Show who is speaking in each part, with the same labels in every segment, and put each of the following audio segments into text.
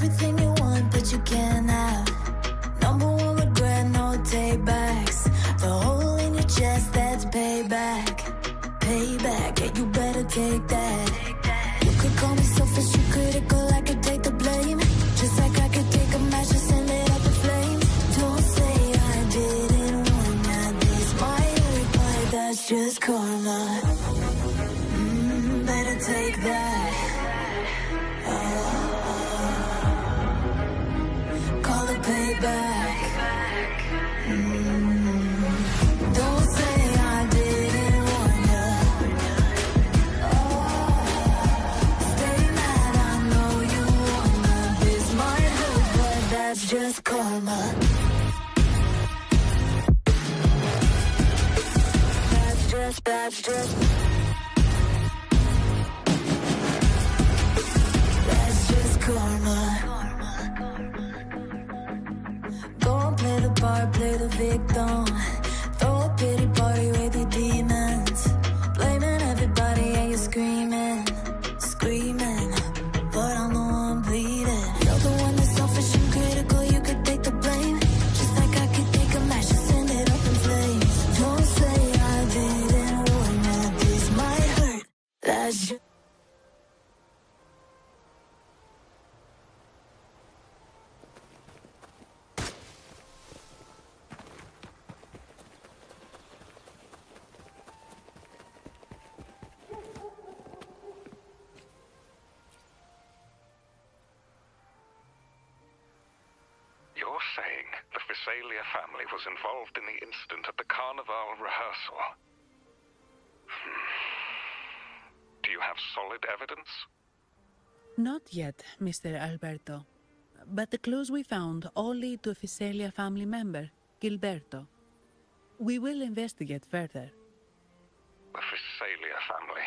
Speaker 1: everything you want, but you can't have. Number one regret, no take backs. The hole in your chest, that's payback. Payback, yeah, you better take that. You could call me selfish, you critical, I could take the blame. Just like I could take a match and send it up in flames. Don't say I didn't want that. This might hurt, but that's just karma. Better take that. Call it payback. Don't say I didn't want ya. Stay mad, I know you wanna. This might hurt, but that's just karma. That's just karma. Go and play the part, play the victim. Throw a pity party with your demons. Blaming everybody and you're screaming, screaming. But I'm the one bleeding. You're the one that's selfish and critical, you could take the blame. Just like I could take a match and send it up in flames. Don't say I didn't warn you, this might hurt. That's just
Speaker 2: You're saying the Visalia family was involved in the incident at the Carnival rehearsal? Do you have solid evidence?
Speaker 3: Not yet, Mr. Alberto. But the clues we found all lead to a Visalia family member, Gilberto. We will investigate further.
Speaker 2: The Visalia family.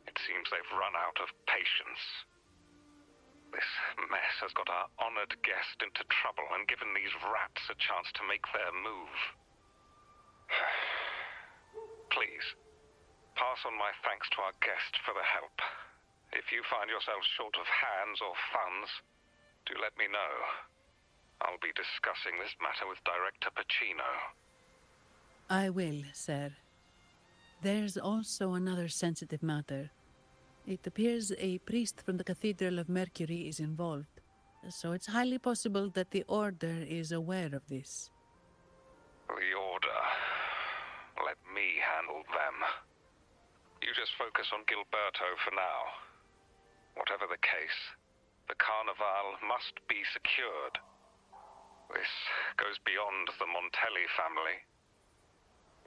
Speaker 2: It seems they've run out of patience. This mess has got our honored guest into trouble and given these rats a chance to make their move. Please, pass on my thanks to our guest for the help. If you find yourselves short of hands or funds, do let me know. I'll be discussing this matter with Director Pacino.
Speaker 3: I will, sir. There's also another sensitive matter. It appears a priest from the Cathedral of Mercury is involved, so it's highly possible that the Order is aware of this.
Speaker 2: The Order. Let me handle them. You just focus on Gilberto for now. Whatever the case, the Carnival must be secured. This goes beyond the Montelli family.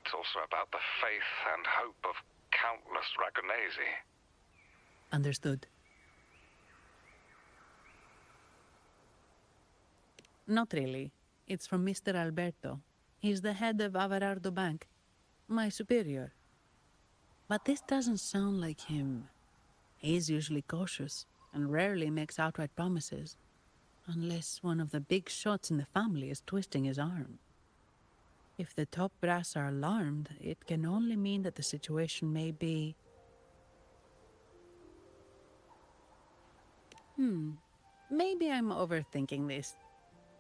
Speaker 2: It's also about the faith and hope of countless Ragonesi.
Speaker 3: Understood. Not really. It's from Mr. Alberto. He's the head of Averardo Bank, my superior. But this doesn't sound like him. He's usually cautious and rarely makes outright promises, unless one of the big shots in the family is twisting his arm. If the top brass are alarmed, it can only mean that the situation may be... Maybe I'm overthinking this.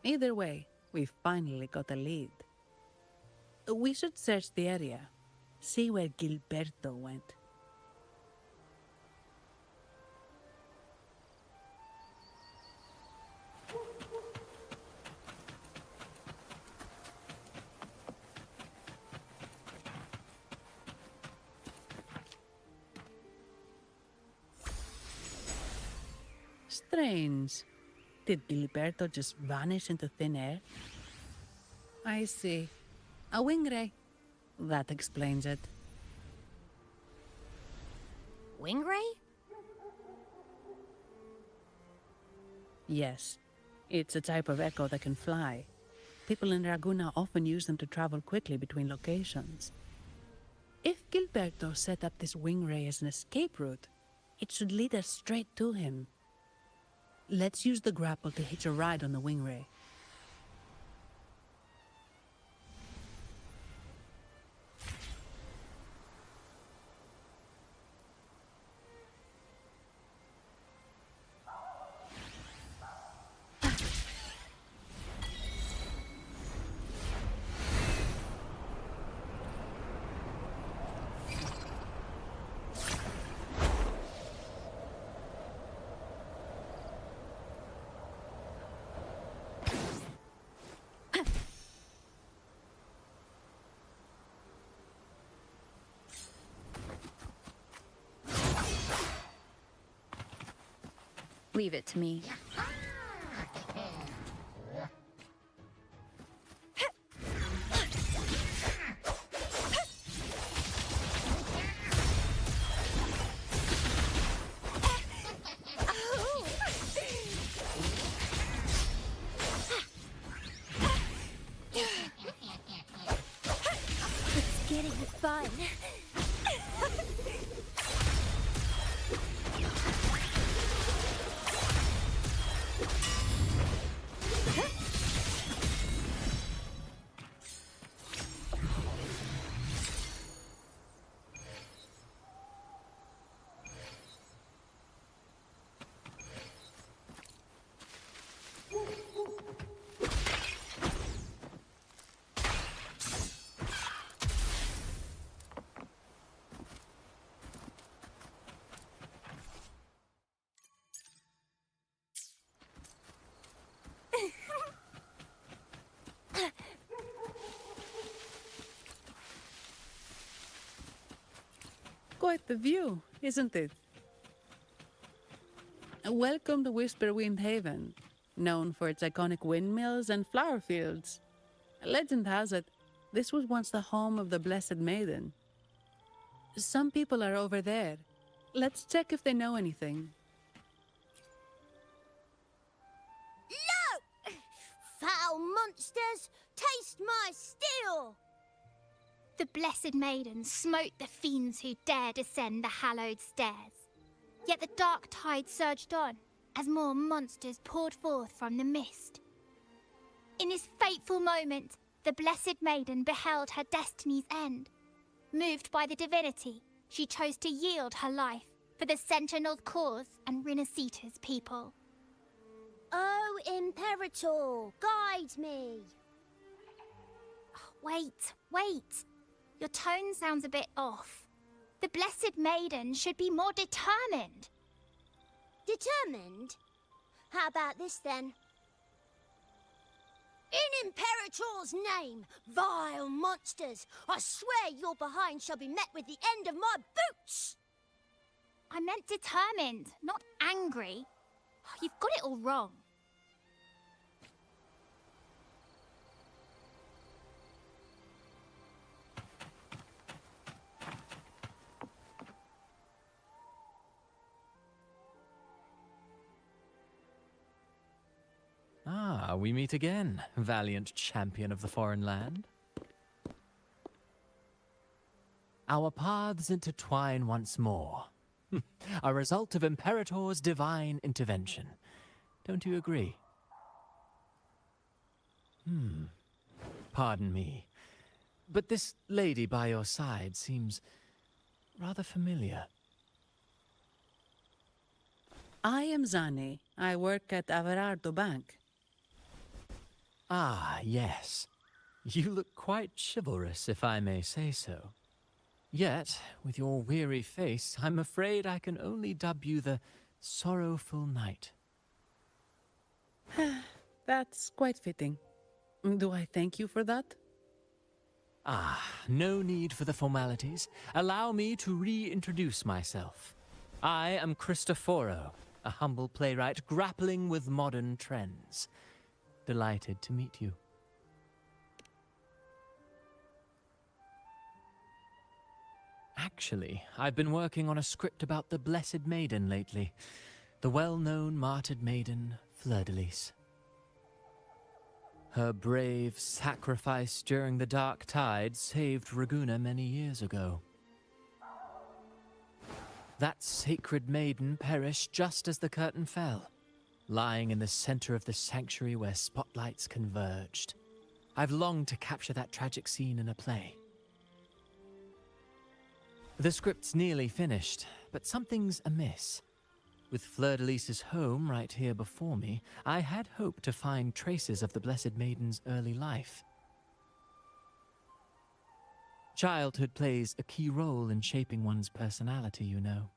Speaker 3: Either way, we've finally got a lead. We should search the area, see where Gilberto went. Strange. Did Gilberto just vanish into thin air? I see. A wing ray. That explains it.
Speaker 4: Wing ray?
Speaker 3: Yes. It's a type of echo that can fly. People in Raguna often use them to travel quickly between locations. If Gilberto set up this wing ray as an escape route, it should lead us straight to him. Let's use the grapple to hitch a ride on the wing ray.
Speaker 4: Leave it to me.
Speaker 5: It's getting fun.
Speaker 3: Quite the view, isn't it? Welcome to Whisperwind Haven, known for its iconic windmills and flower fields. Legend has it, this was once the home of the Blessed Maiden. Some people are over there. Let's check if they know anything.
Speaker 5: No! Foul monsters, taste my steel!
Speaker 6: The Blessed Maiden smote the fiends who dared ascend the hallowed stairs. Yet the dark tide surged on as more monsters poured forth from the mist. In this fateful moment, the Blessed Maiden beheld her destiny's end. Moved by the divinity, she chose to yield her life for the Sentinel's cause and Rinasita's people.
Speaker 5: Oh, Imperator, guide me!
Speaker 6: Wait. Your tone sounds a bit off. The Blessed Maiden should be more determined.
Speaker 5: Determined? How about this then? In Imperator's name, vile monsters, I swear your behind shall be met with the end of my boots!
Speaker 6: I meant determined, not angry. You've got it all wrong.
Speaker 7: Ah, we meet again, valiant champion of the foreign land. Our paths intertwine once more. A result of Imperator's divine intervention. Don't you agree? Pardon me, but this lady by your side seems rather familiar.
Speaker 3: I am Zani. I work at Averardo Bank.
Speaker 7: Ah, yes. You look quite chivalrous, if I may say so. Yet, with your weary face, I'm afraid I can only dub you the Sorrowful Knight.
Speaker 3: That's quite fitting. Do I thank you for that?
Speaker 7: Ah, no need for the formalities. Allow me to reintroduce myself. I am Cristoforo, a humble playwright grappling with modern trends. Delighted to meet you. Actually, I've been working on a script about the Blessed Maiden lately. The well-known martyred maiden, Fleur-de-Lis. Her brave sacrifice during the Dark Tide saved Raguna many years ago. That sacred maiden perished just as the curtain fell, lying in the center of the sanctuary where spotlights converged. I've longed to capture that tragic scene in a play. The script's nearly finished, but something's amiss. With Fleur-de-Lis's home right here before me, I had hoped to find traces of the Blessed Maiden's early life. Childhood plays a key role in shaping one's personality, you know.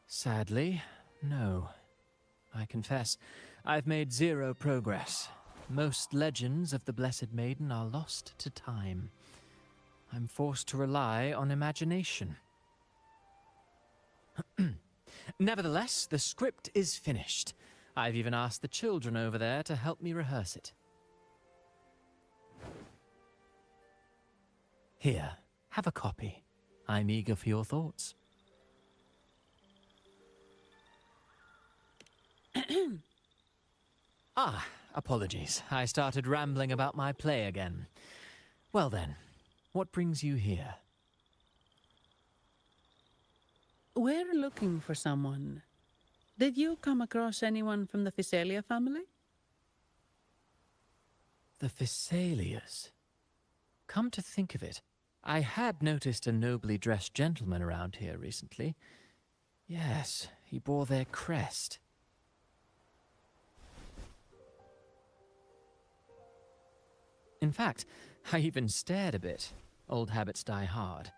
Speaker 7: Sadly, no. I confess, I've made zero progress. Most legends of the Blessed Maiden are lost to time. I'm forced to rely on imagination. Nevertheless, the script is finished. I've even asked the children over there to help me rehearse it. Here, have a copy. I'm eager for your thoughts. Apologies. I started rambling about my play again. Well then, what brings you here?
Speaker 3: We're looking for someone. Did you come across anyone from the Physalia family?
Speaker 7: The Physalias. Come to think of it, I had noticed a nobly dressed gentleman around here recently. Yes, he bore their crest. In fact, I even stared a bit. Old habits die hard.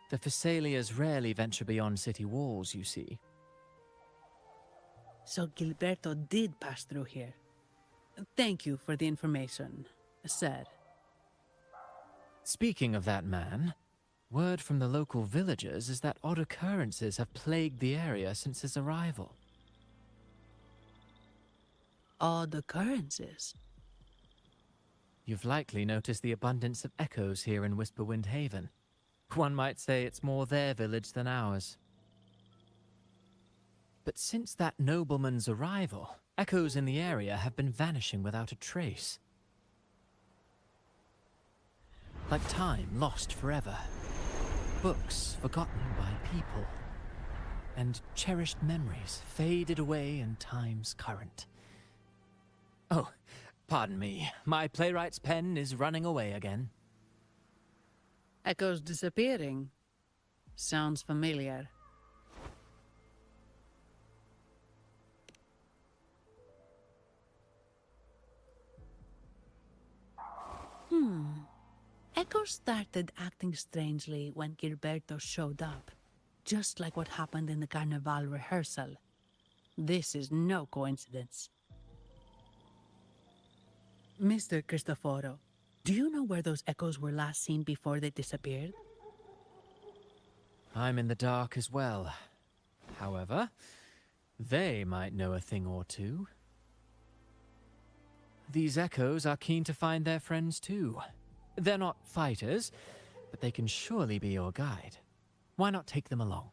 Speaker 7: The Physalias rarely venture beyond city walls, you see.
Speaker 3: So Gilberto did pass through here. Thank you for the information, sir.
Speaker 7: Speaking of that man, word from the local villagers is that odd occurrences have plagued the area since his arrival.
Speaker 3: Odd occurrences?
Speaker 7: You've likely noticed the abundance of echoes here in Whisperwind Haven. One might say it's more their village than ours. But since that nobleman's arrival, echoes in the area have been vanishing without a trace. Like time lost forever. Books forgotten by people. And cherished memories faded away in time's current. Oh, pardon me. My playwright's pen is running away again.
Speaker 3: Echoes disappearing. Sounds familiar. Echoes started acting strangely when Gilberto showed up. Just like what happened in the Carnival rehearsal. This is no coincidence. Mr. Cristoforo, do you know where those echoes were last seen before they disappeared?
Speaker 7: I'm in the dark as well. However, they might know a thing or two. These echoes are keen to find their friends too. They're not fighters, but they can surely be your guide. Why not take them along?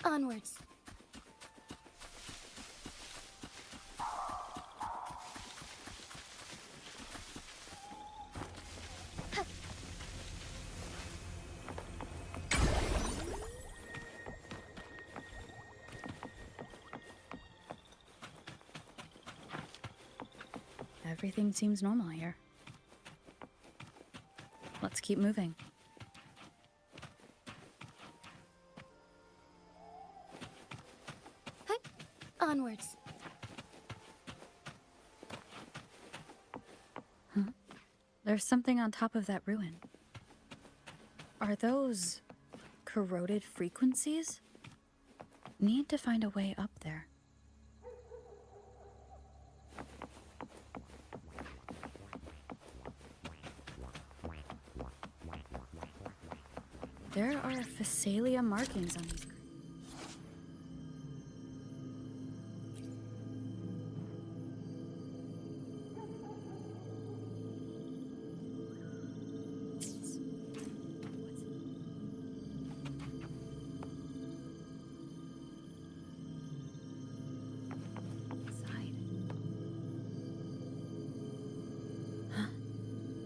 Speaker 5: Onwards.
Speaker 4: Everything seems normal here. Let's keep moving.
Speaker 5: Onwards.
Speaker 4: There's something on top of that ruin. Are those corroded frequencies? Need to find a way up there. There are Phasalia markings on these.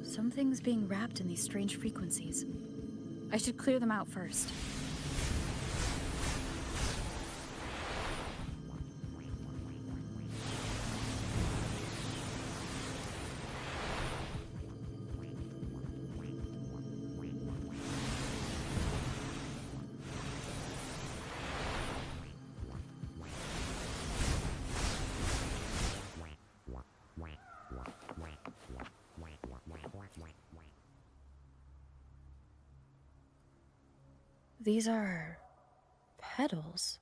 Speaker 4: Something's being wrapped in these strange frequencies. I should clear them out first. These are petals.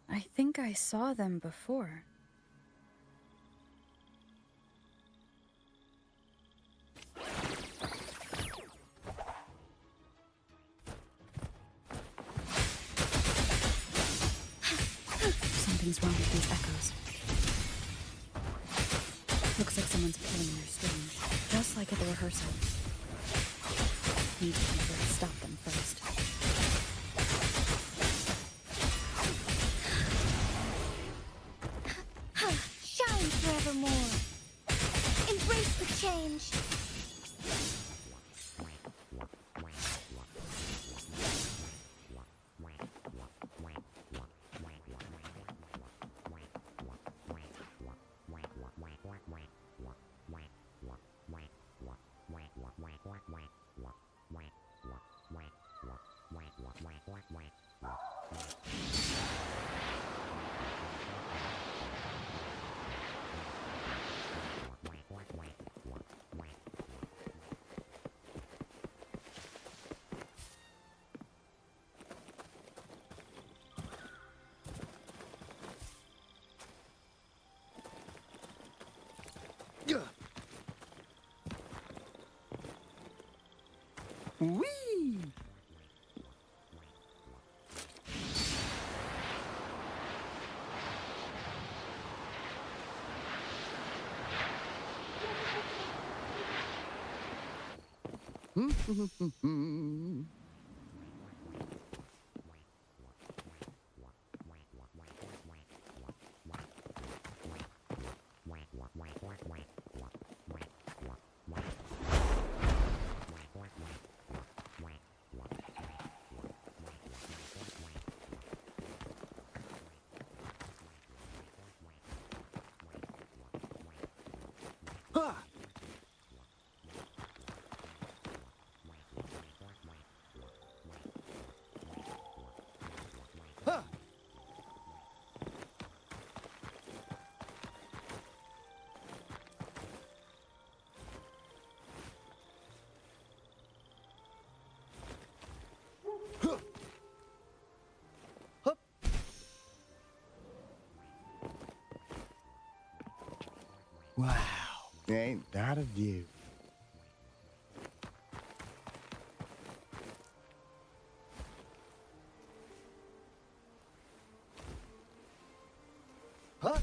Speaker 4: I think I saw them before. Something's wrong with these echoes. Looks like someone's pulling their strings, just like at the rehearsal. Need to find a way to stop them first.
Speaker 6: Shine forevermore. Embrace the change.
Speaker 8: Whee! Wow, ain't that a view? Huh?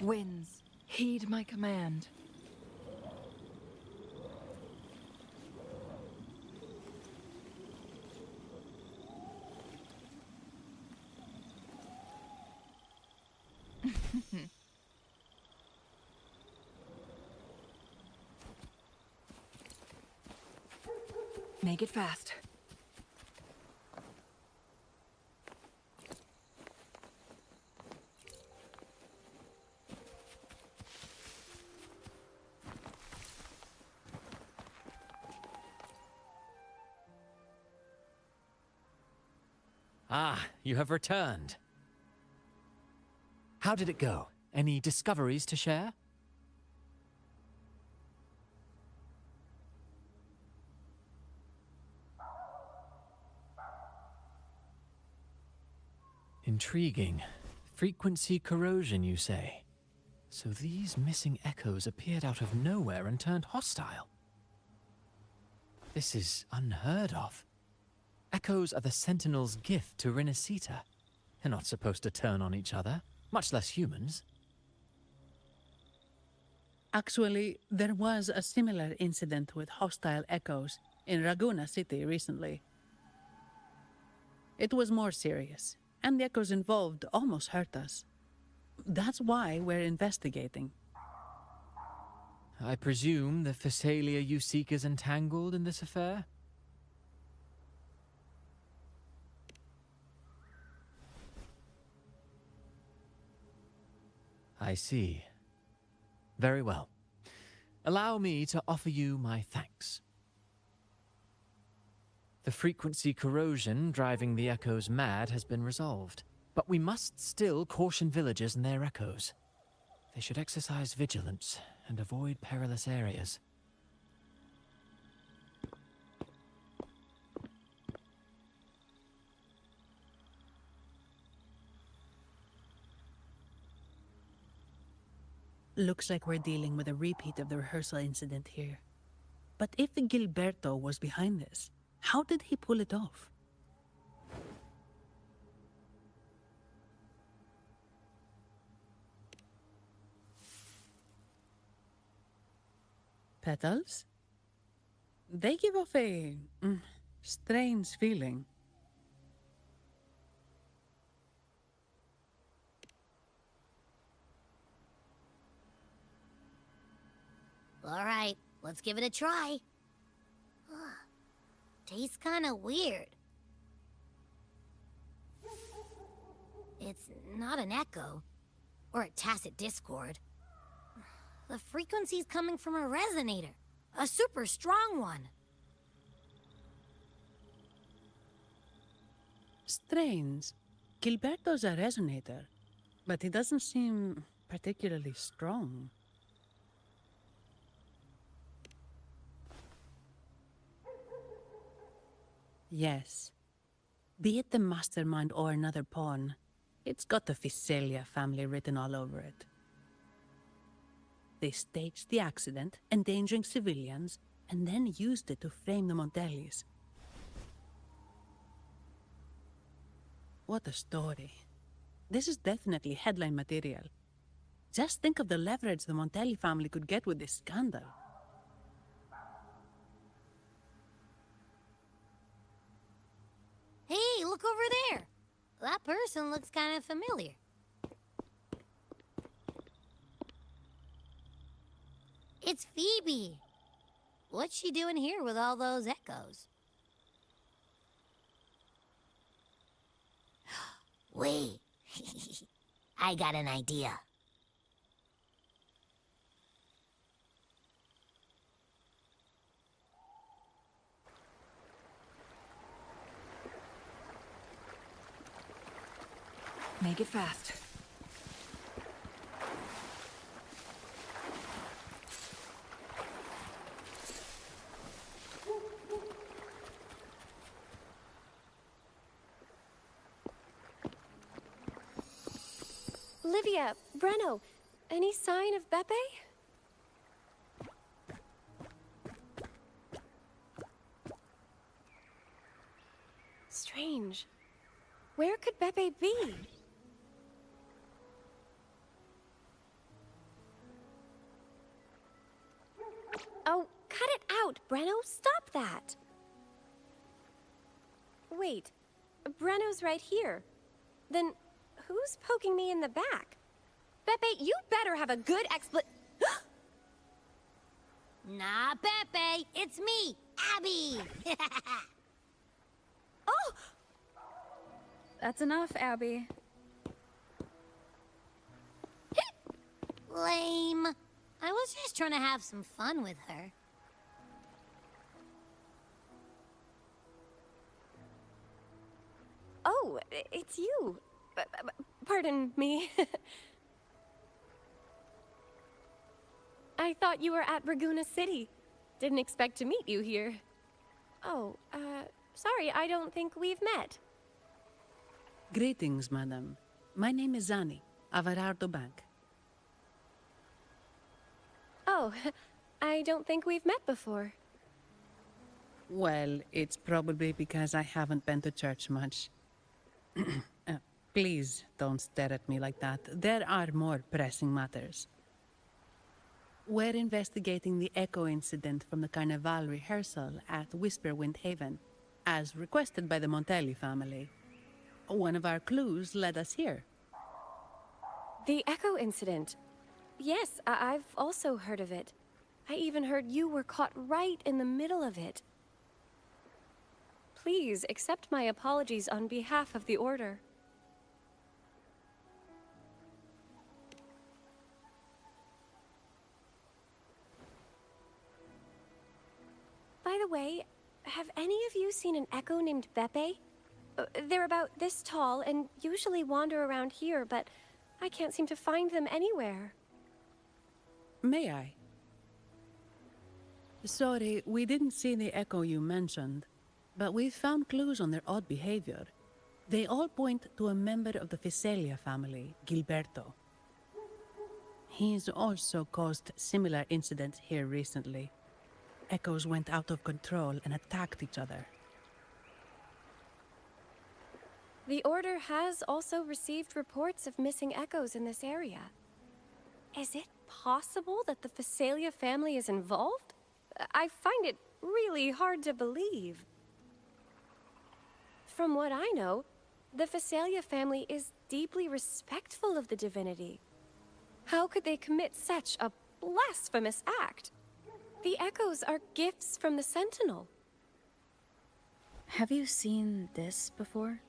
Speaker 9: Winds, heed my command. Make it fast.
Speaker 7: Ah, you have returned. How did it go? Any discoveries to share? Intriguing. Frequency corrosion, you say? So these missing echoes appeared out of nowhere and turned hostile. This is unheard of. Echoes are the Sentinel's gift to Rinasita. They're not supposed to turn on each other, much less humans.
Speaker 3: Actually, there was a similar incident with hostile echoes in Raguna City recently. It was more serious, and the echoes involved almost hurt us. That's why we're investigating.
Speaker 7: I presume the Physalia you seek is entangled in this affair? I see. Very well. Allow me to offer you my thanks. The frequency corrosion driving the echoes mad has been resolved, but we must still caution villagers and their echoes. They should exercise vigilance and avoid perilous areas.
Speaker 3: Looks like we're dealing with a repeat of the rehearsal incident here. But if Gilberto was behind this, how did he pull it off? Petals? They give off a strange feeling.
Speaker 5: All right, let's give it a try. Tastes kind of weird. It's not an echo, or a tacit discord. The frequency's coming from a resonator, a super strong one.
Speaker 3: Strange. Gilberto's a resonator, but he doesn't seem particularly strong. Yes. Be it the mastermind or another pawn, it's got the Physalia family written all over it. They staged the accident, endangering civilians, and then used it to frame the Montellis. What a story. This is definitely headline material. Just think of the leverage the Montelli family could get with this scandal.
Speaker 5: Hey, look over there. That person looks kind of familiar. It's Phoebe. What's she doing here with all those echoes? Wait. I got an idea.
Speaker 9: Make it fast.
Speaker 10: Livia, Breno, any sign of Beppe? Strange. Where could Beppe be? Oh, cut it out, Breno. Stop that. Wait, Breno's right here. Then who's poking me in the back? Beppe, you better have a good
Speaker 5: Nah, Pepe, it's me, Abby.
Speaker 10: Oh!
Speaker 4: That's enough, Abby.
Speaker 5: Lame. I was just trying to have some fun with her.
Speaker 10: Oh, it's you. Pardon me. I thought you were at Raguna City. Didn't expect to meet you here. Oh, sorry, I don't think we've met.
Speaker 3: Greetings, madam. My name is Zani, Averardo Bank.
Speaker 10: Oh, I don't think we've met before.
Speaker 3: Well, it's probably because I haven't been to church much. Please don't stare at me like that. There are more pressing matters. We're investigating the echo incident from the Carnival rehearsal at Whisperwind Haven, as requested by the Montelli family. One of our clues led us here.
Speaker 10: The Echo incident. Yes, I've also heard of it. I even heard you were caught right in the middle of it. Please accept my apologies on behalf of the Order. By the way, have any of you seen an Echo named Beppe? They're about this tall and usually wander around here, but I can't seem to find them anywhere.
Speaker 3: May I? Sorry, we didn't see the echo you mentioned, but we've found clues on their odd behavior. They all point to a member of the Fiselia family, Gilberto. He's also caused similar incidents here recently. Echoes went out of control and attacked each other.
Speaker 10: The Order has also received reports of missing echoes in this area. Is it possible that the Fiselia family is involved? I find it really hard to believe. From what I know, the Fiselia family is deeply respectful of the divinity. How could they commit such a blasphemous act? The echoes are gifts from the Sentinel.
Speaker 4: Have you seen this before?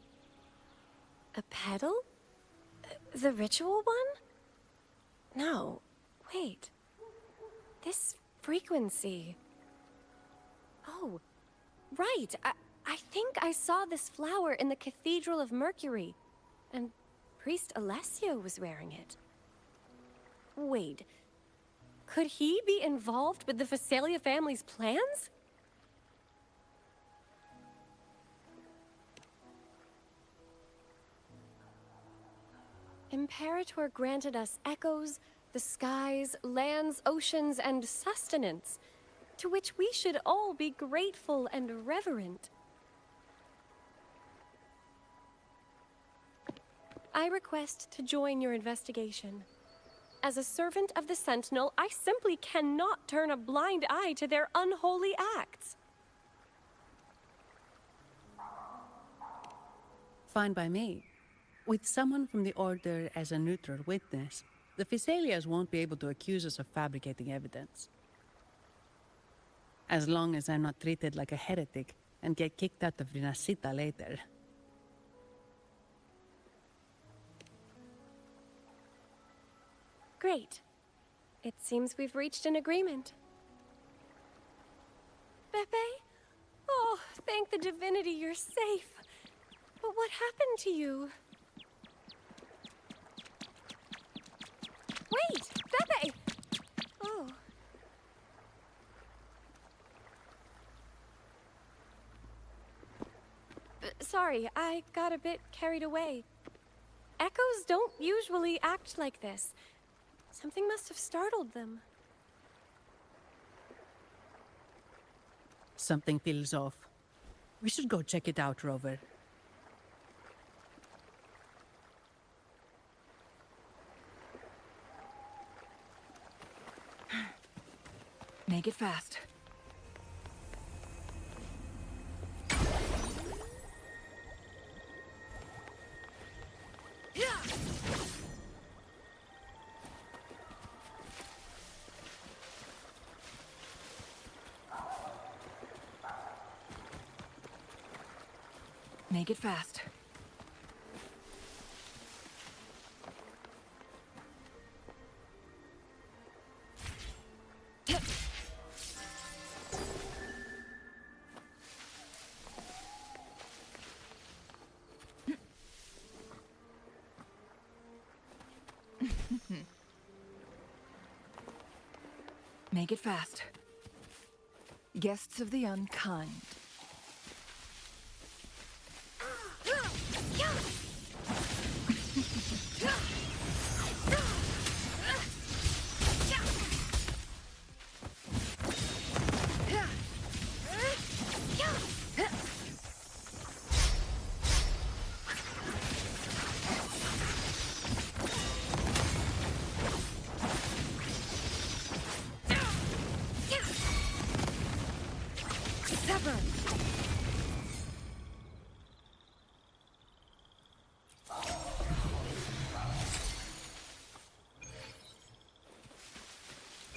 Speaker 10: A pedal? The ritual one? No, wait. This frequency. Oh, right. I think I saw this flower in the Cathedral of Mercury, and Priest Alessio was wearing it. Wait, could he be involved with the Fiselia family's plans? Imperator granted us echoes, the skies, lands, oceans, and sustenance, to which we should all be grateful and reverent. I request to join your investigation. As a servant of the Sentinel, I simply cannot turn a blind eye to their unholy acts.
Speaker 3: Fine by me. With someone from the Order as a neutral witness, the Fiselias won't be able to accuse us of fabricating evidence. As long as I'm not treated like a heretic and get kicked out of Rinascita later.
Speaker 10: Great. It seems we've reached an agreement. Beppe? Oh, thank the divinity you're safe. But what happened to you? Wait! Beppe! Oh. Sorry, I got a bit carried away. Echoes don't usually act like this. Something must have startled them.
Speaker 3: Something feels off. We should go check it out, Rover.
Speaker 9: Make it fast. Make it fast. Make it fast. Guests of the unkind.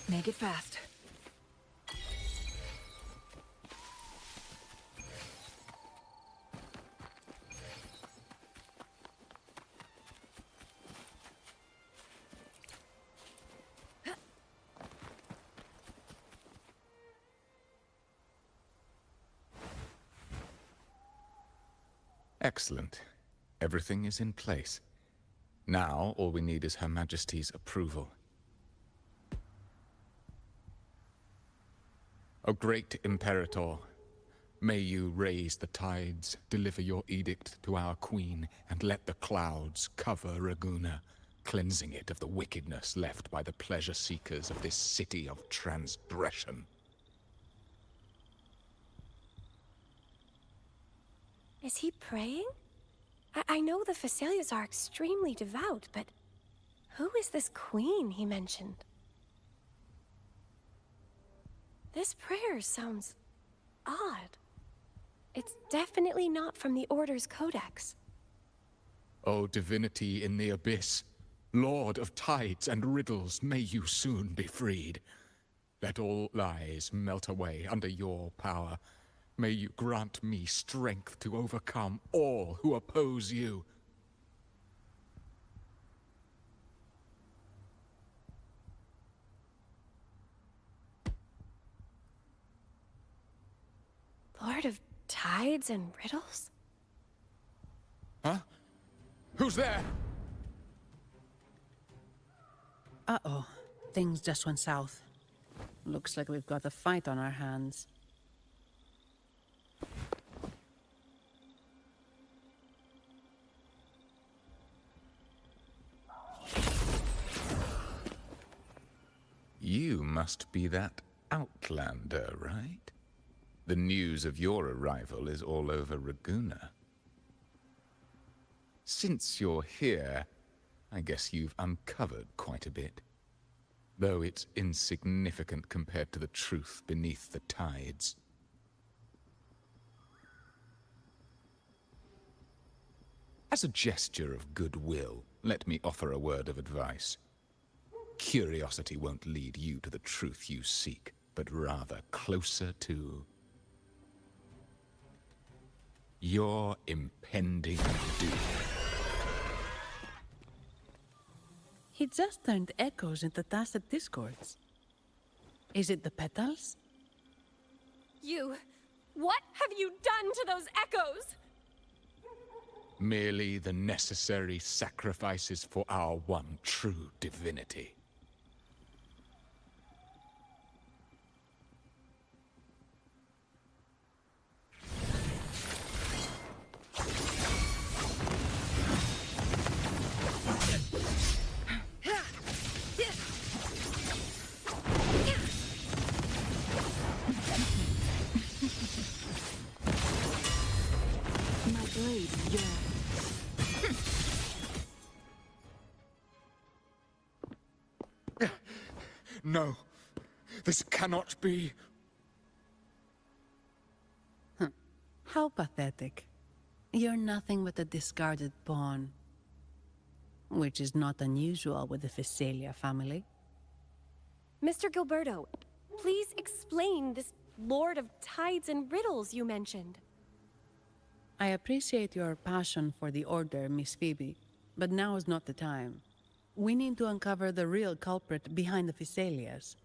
Speaker 9: Make it fast.
Speaker 11: Excellent. Everything is in place. Now, all we need is Her Majesty's approval. O great Imperator, may you raise the tides, deliver your edict to our queen, and let the clouds cover Raguna, cleansing it of the wickedness left by the pleasure-seekers of this city of transgression.
Speaker 10: Is he praying? I know the Fesalias are extremely devout, but who is this queen he mentioned? This prayer sounds odd. It's definitely not from the Order's codex.
Speaker 11: O divinity in the abyss, Lord of tides and riddles, may you soon be freed. Let all lies melt away under your power. May you grant me strength to overcome all who oppose you.
Speaker 10: Lord of tides and riddles?
Speaker 11: Huh? Who's there?
Speaker 3: Uh-oh. Things just went south. Looks like we've got a fight on our hands.
Speaker 11: You must be that outlander, right? The news of your arrival is all over Raguna. Since you're here, I guess you've uncovered quite a bit. Though it's insignificant compared to the truth beneath the tides. As a gesture of goodwill, let me offer a word of advice. Curiosity won't lead you to the truth you seek, but rather closer to your impending doom.
Speaker 3: He just turned echoes into tacit discords. Is it the petals?
Speaker 10: What have you done to those echoes?
Speaker 11: Merely the necessary sacrifices for our one true divinity. No. This cannot be.
Speaker 3: How pathetic. You're nothing but a discarded pawn. Which is not unusual with the Phasalia family.
Speaker 10: Mr. Gilberto, please explain this Lord of Tides and Riddles you mentioned.
Speaker 3: I appreciate your passion for the Order, Miss Phoebe, but now is not the time. We need to uncover the real culprit behind the Phasalias.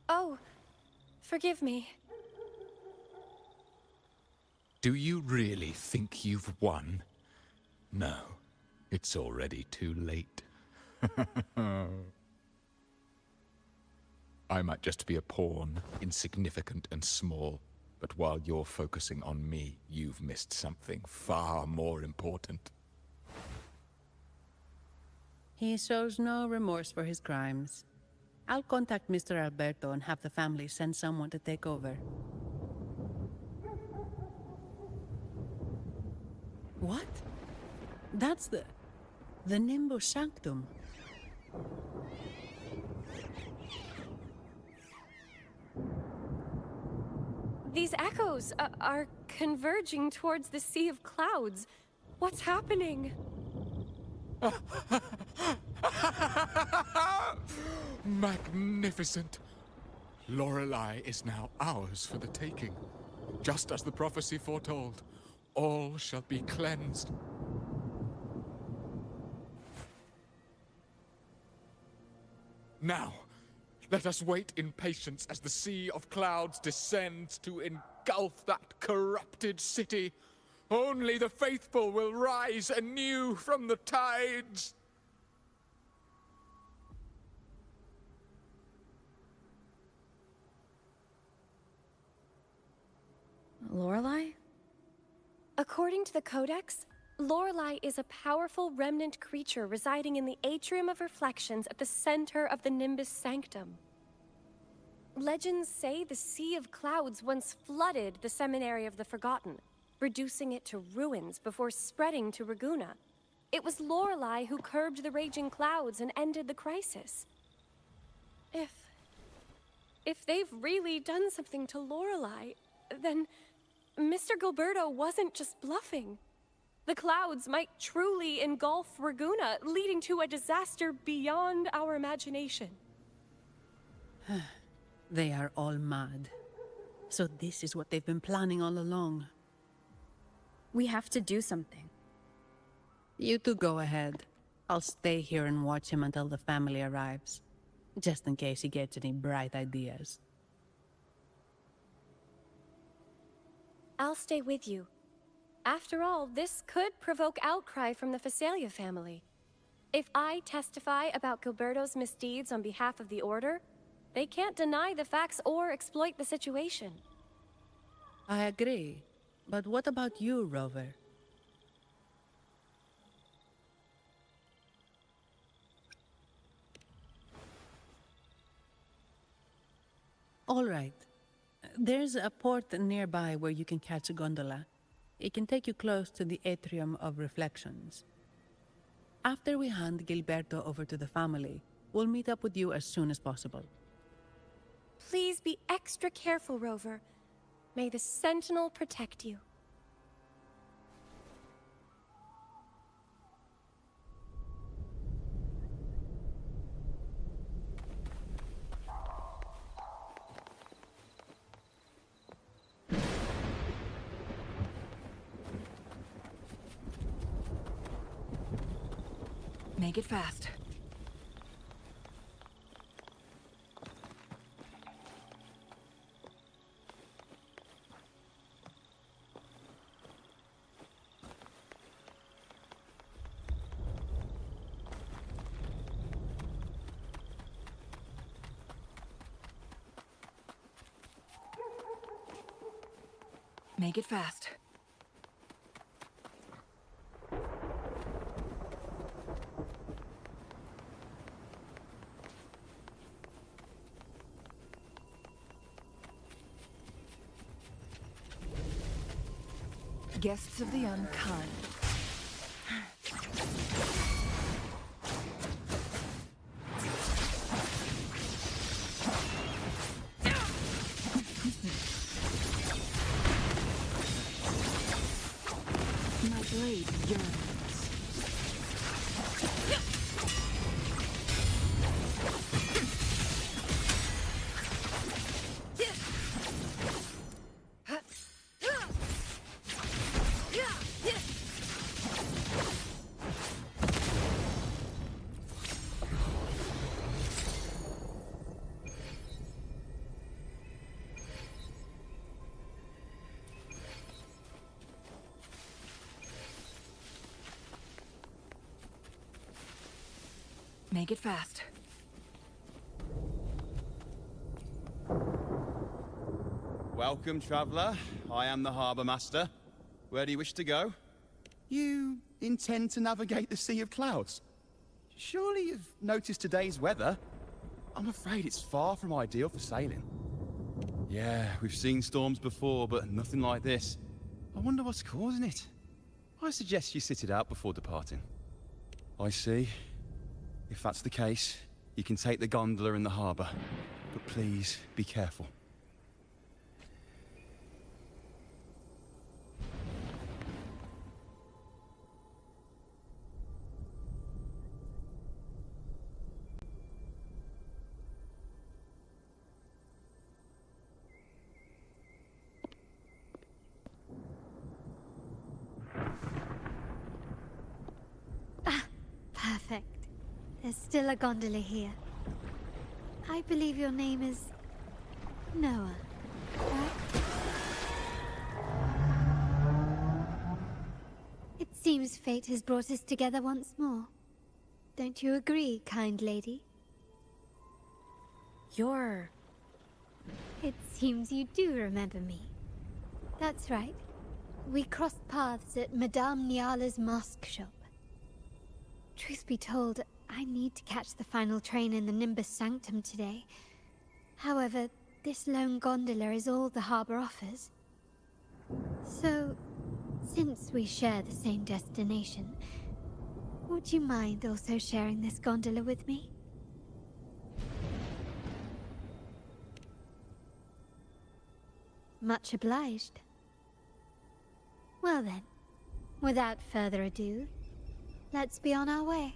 Speaker 10: Oh, forgive me.
Speaker 11: Do you really think you've won? No, it's already too late. I might just be a pawn, insignificant and small, but while you're focusing on me, you've missed something far more important.
Speaker 3: He shows no remorse for his crimes. I'll contact Mr. Alberto and have the family send someone to take over. What? That's the Nimbus Sanctum.
Speaker 10: These echoes are converging towards the Sea of Clouds. What's happening?
Speaker 11: Magnificent! Lorelei is now ours for the taking. Just as the prophecy foretold, all shall be cleansed. Now, let us wait in patience as the Sea of Clouds descends to engulf that corrupted city. Only the faithful will rise anew from the tides.
Speaker 4: Lorelei?
Speaker 10: According to the Codex, Lorelei is a powerful remnant creature residing in the Atrium of Reflections at the center of the Nimbus Sanctum. Legends say the Sea of Clouds once flooded the Seminary of the Forgotten, reducing it to ruins before spreading to Raguna. It was Lorelei who curbed the raging clouds and ended the crisis. If they've really done something to Lorelei, then Mr. Gilberto wasn't just bluffing. The clouds might truly engulf Raguna, leading to a disaster beyond our imagination.
Speaker 3: They are all mad. So this is what they've been planning all along.
Speaker 4: We have to do something.
Speaker 3: You two go ahead. I'll stay here and watch him until the family arrives. Just in case he gets any bright ideas.
Speaker 10: I'll stay with you. After all, this could provoke outcry from the Phasalia family. If I testify about Gilberto's misdeeds on behalf of the Order, they can't deny the facts or exploit the situation.
Speaker 3: I agree. But what about you, Rover? All right. There's a port nearby where you can catch a gondola. It can take you close to the Atrium of Reflections. After we hand Gilberto over to the family, we'll meet up with you as soon as possible.
Speaker 10: Please be extra careful, Rover. May the Sentinel protect you.
Speaker 9: Make it fast. Make it fast. Guests of the unkind. Make it fast.
Speaker 12: Welcome, traveller. I am the Harbour Master. Where do you wish to go? You intend to navigate the Sea of Clouds? Surely you've noticed today's weather? I'm afraid it's far from ideal for sailing. Yeah, we've seen storms before, but nothing like this. I wonder what's causing it. I suggest you sit it out before departing. I see. If that's the case, you can take the gondola in the harbour. But please, be careful.
Speaker 13: Perfect. There's still a gondola here. I believe your name is Noah, right? It seems fate has brought us together once more. Don't you agree, kind lady?
Speaker 4: You're...
Speaker 13: It seems you do remember me. That's right. We crossed paths at Madame Niala's mask shop. Truth be told, I need to catch the final train in the Nimbus Sanctum today. However, this lone gondola is all the harbour offers. So, since we share the same destination, would you mind also sharing this gondola with me? Much obliged. Well then, without further ado, let's be on our way.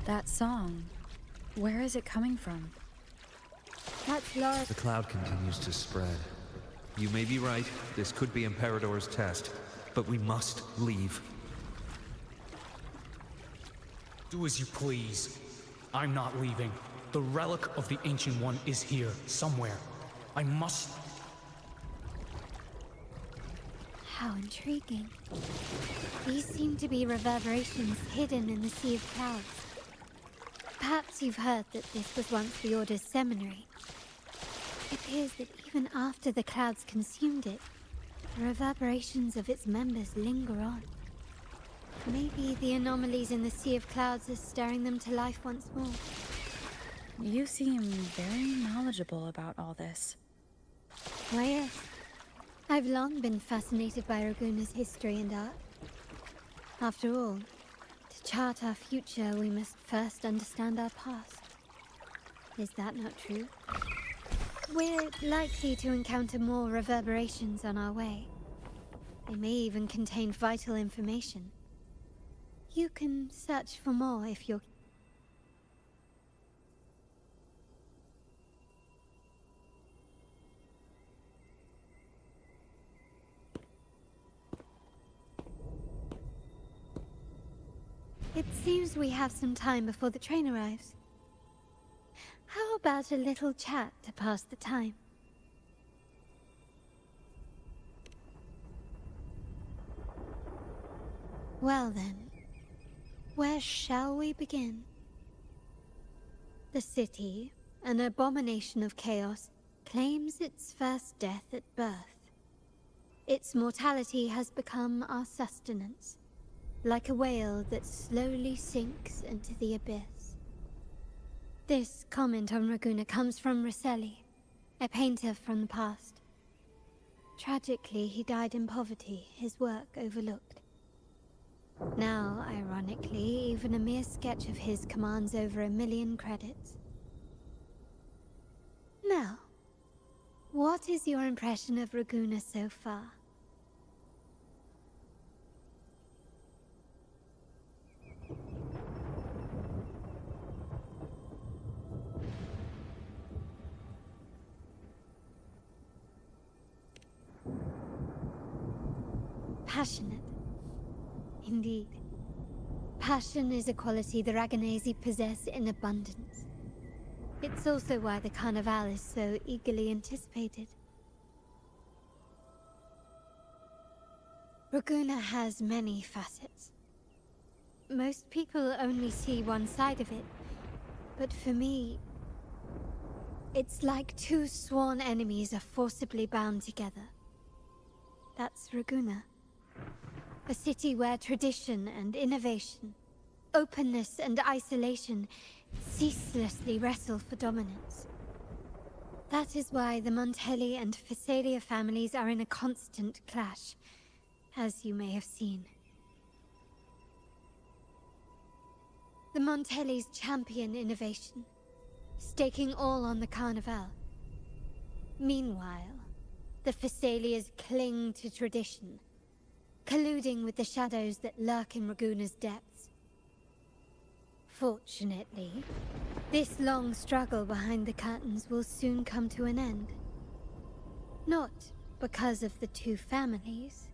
Speaker 4: That song, where is it coming from?
Speaker 13: That's Laura.
Speaker 14: The cloud continues to spread. You may be right, this could be Imperador's test, but we must leave.
Speaker 15: Do as you please. I'm not leaving. The relic of the Ancient One is here, somewhere. I must...
Speaker 13: How intriguing. These seem to be reverberations hidden in the Sea of Clouds. Perhaps you've heard that this was once the Order's seminary. It appears that even after the clouds consumed it, the reverberations of its members linger on. Maybe the anomalies in the Sea of Clouds are stirring them to life once more.
Speaker 4: You seem very knowledgeable about all this.
Speaker 13: Why, yes. I've long been fascinated by Raguna's history and art. After all, to chart our future, we must first understand our past. Is that not true? We're likely to encounter more reverberations on our way. They may even contain vital information. You can search for more if you're... It seems we have some time before the train arrives. How about a little chat to pass the time? Well then, where shall we begin? The city, an abomination of chaos, claims its first death at birth. Its mortality has become our sustenance, like a whale that slowly sinks into the abyss. This comment on Raguna comes from Rosselli, a painter from the past. Tragically, he died in poverty, his work overlooked. Now, ironically, even a mere sketch of his commands over 1 million credits. Now, what is your impression of Raguna so far? Passionate, indeed. Passion is a quality the Raganesi possess in abundance. It's also why the Carnival is so eagerly anticipated. Raguna has many facets. Most people only see one side of it, but for me, it's like two sworn enemies are forcibly bound together. That's Raguna. A city where tradition and innovation, openness and isolation ceaselessly wrestle for dominance. That is why the Montelli and Phasalia families are in a constant clash, as you may have seen. The Montellis champion innovation, staking all on the Carnival. Meanwhile, the Phasalias cling to tradition, colluding with the shadows that lurk in Raguna's depths. Fortunately, this long struggle behind the curtains will soon come to an end. Not because of the two families,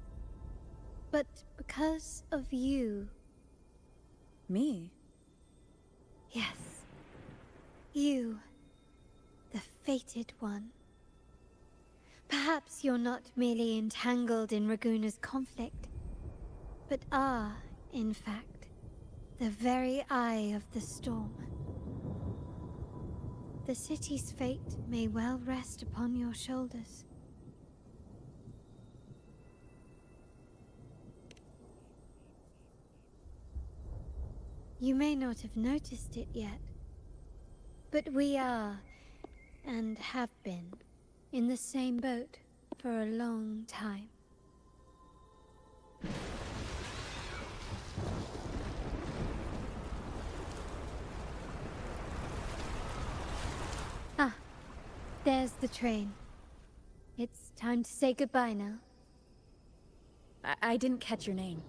Speaker 13: but because of you.
Speaker 10: Me?
Speaker 13: Yes. You. The fated one. Perhaps you're not merely entangled in Raguna's conflict, but are, in fact, the very eye of the storm. The city's fate may well rest upon your shoulders. You may not have noticed it yet, but we are, and have been, in the same boat for a long time. Ah, there's the train. It's time to say goodbye now.
Speaker 10: I didn't catch your name.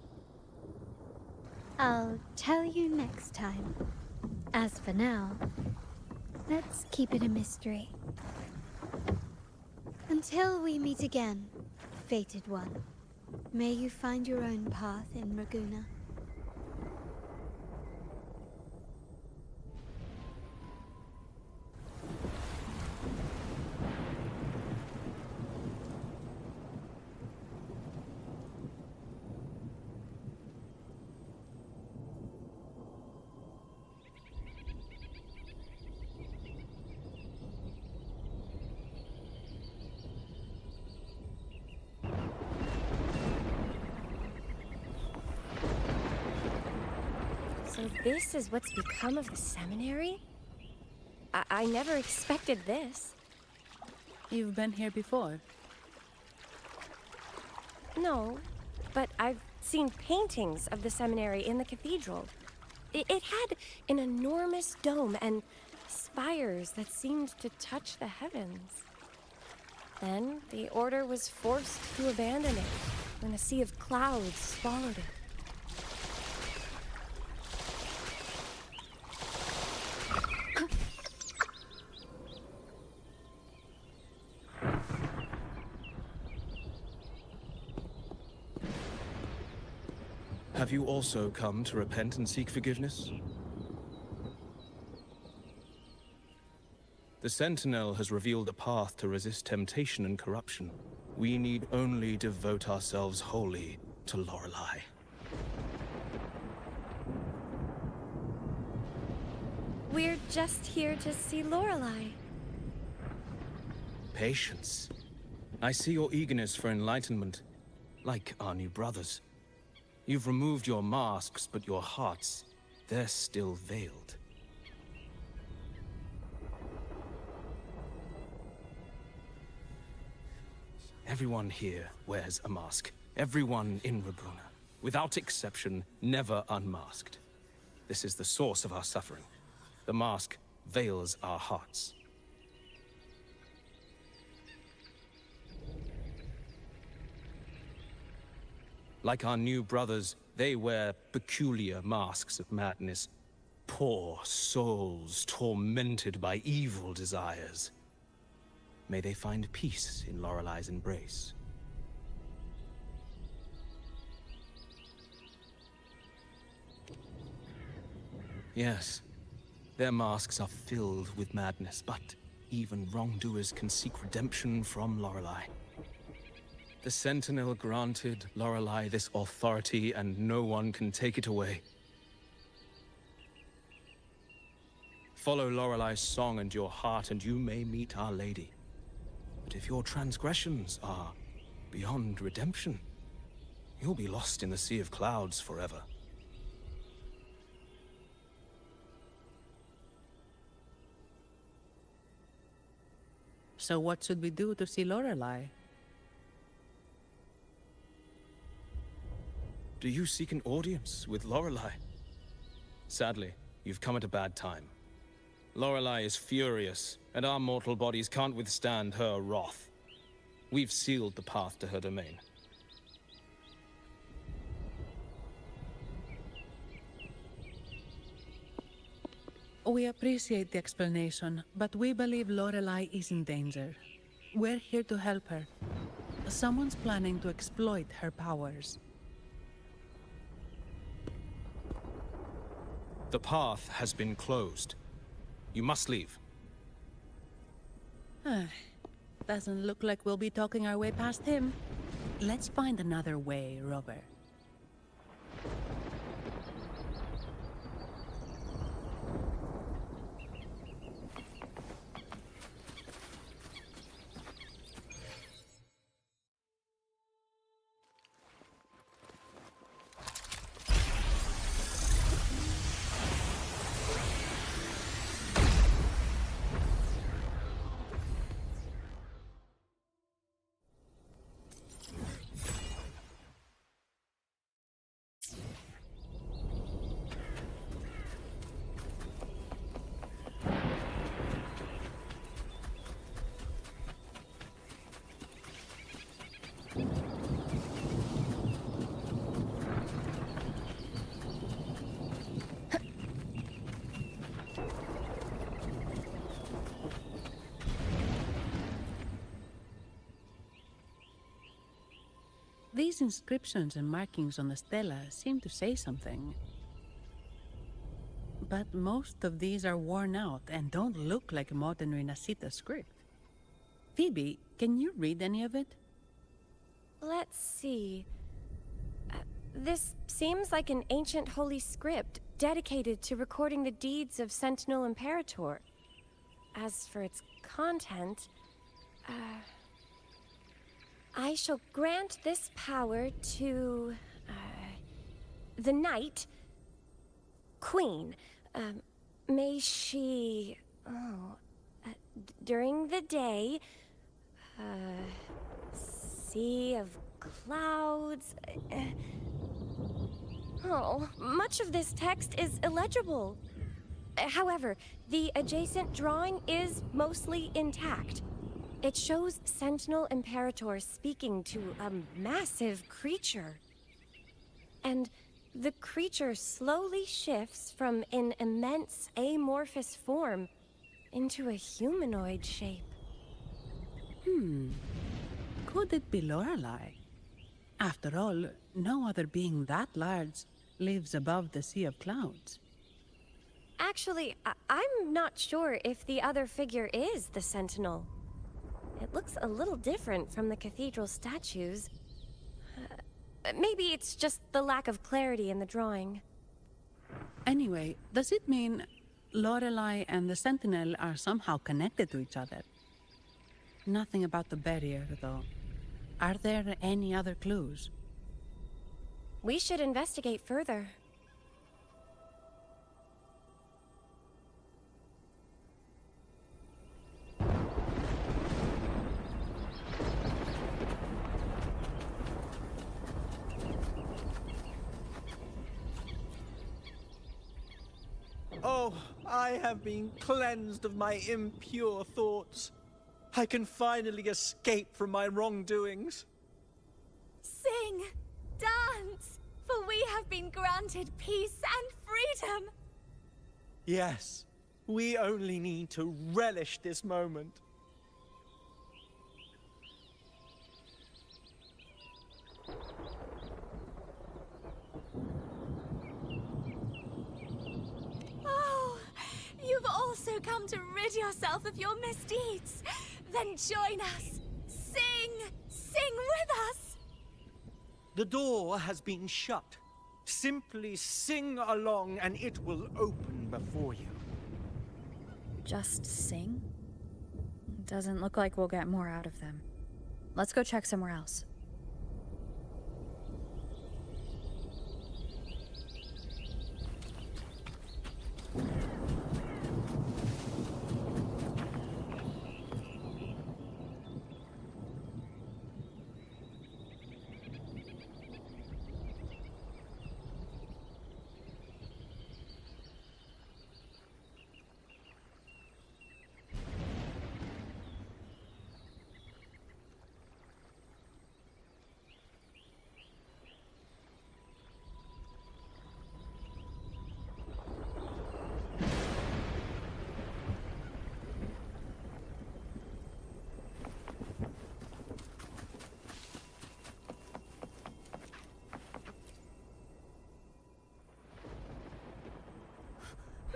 Speaker 13: I'll tell you next time. As for now, let's keep it a mystery. Until we meet again, fated one, may you find your own path in Raguna.
Speaker 10: So this is what's become of the seminary? I never expected this.
Speaker 3: You've been here before?
Speaker 10: No, but I've seen paintings of the seminary in the cathedral. It had an enormous dome and spires that seemed to touch the heavens. Then the order was forced to abandon it when a sea of clouds swallowed it.
Speaker 16: Have you also come to repent and seek forgiveness? The Sentinel has revealed a path to resist temptation and corruption. We need only devote ourselves wholly to Lorelei.
Speaker 10: We're just here to see Lorelei.
Speaker 16: Patience. I see your eagerness for enlightenment, like our new brothers. You've removed your masks, but your hearts, they're still veiled. Everyone here wears a mask. Everyone in Raguna, without exception, never unmasked. This is the source of our suffering. The mask veils our hearts. Like our new brothers, they wear peculiar masks of madness. Poor souls tormented by evil desires. May they find peace in Lorelei's embrace. Yes, their masks are filled with madness, but even wrongdoers can seek redemption from Lorelei. The Sentinel granted Lorelei this authority, and no one can take it away. Follow Lorelei's song and your heart, and you may meet Our Lady. But if your transgressions are beyond redemption, you'll be lost in the Sea of Clouds forever.
Speaker 3: So what should we do to see Lorelei?
Speaker 16: Do you seek an audience with Lorelei? Sadly, you've come at a bad time. Lorelei is furious, and our mortal bodies can't withstand her wrath. We've sealed the path to her domain.
Speaker 3: We appreciate the explanation, but we believe Lorelei is in danger. We're here to help her. Someone's planning to exploit her powers.
Speaker 16: The path has been closed. You must leave.
Speaker 3: Doesn't look like we'll be talking our way past him. Let's find another way, Rover. These inscriptions and markings on the stela seem to say something. But most of these are worn out and don't look like modern Renacita script. Phoebe, can you read any of it?
Speaker 10: Let's see. This seems like an ancient holy script dedicated to recording the deeds of Sentinel Imperator. As for its content, I shall grant this power to the Knight Queen. May she, during the day, Sea of Clouds. Much of this text is illegible. However, the adjacent drawing is mostly intact. It shows Sentinel Imperator speaking to a massive creature. And the creature slowly shifts from an immense amorphous form into a humanoid shape.
Speaker 3: Could it be Lorelei? After all, no other being that large lives above the Sea of Clouds.
Speaker 10: Actually, I'm not sure if the other figure is the Sentinel. It looks a little different from the cathedral statues. Maybe it's just the lack of clarity in the drawing.
Speaker 3: Anyway, does it mean Lorelei and the Sentinel are somehow connected to each other? Nothing about the barrier, though. Are there any other clues?
Speaker 10: We should investigate further.
Speaker 17: Oh, I have been cleansed of my impure thoughts. I can finally escape from my wrongdoings.
Speaker 6: Sing, dance, for we have been granted peace and freedom.
Speaker 17: Yes, we only need to relish this moment.
Speaker 10: you come to rid yourself of your misdeeds? Then join us. Sing! Sing with us!
Speaker 17: The door has been shut. Simply sing along and it will open before you.
Speaker 4: Just sing? Doesn't look like we'll get more out of them. Let's go check somewhere else.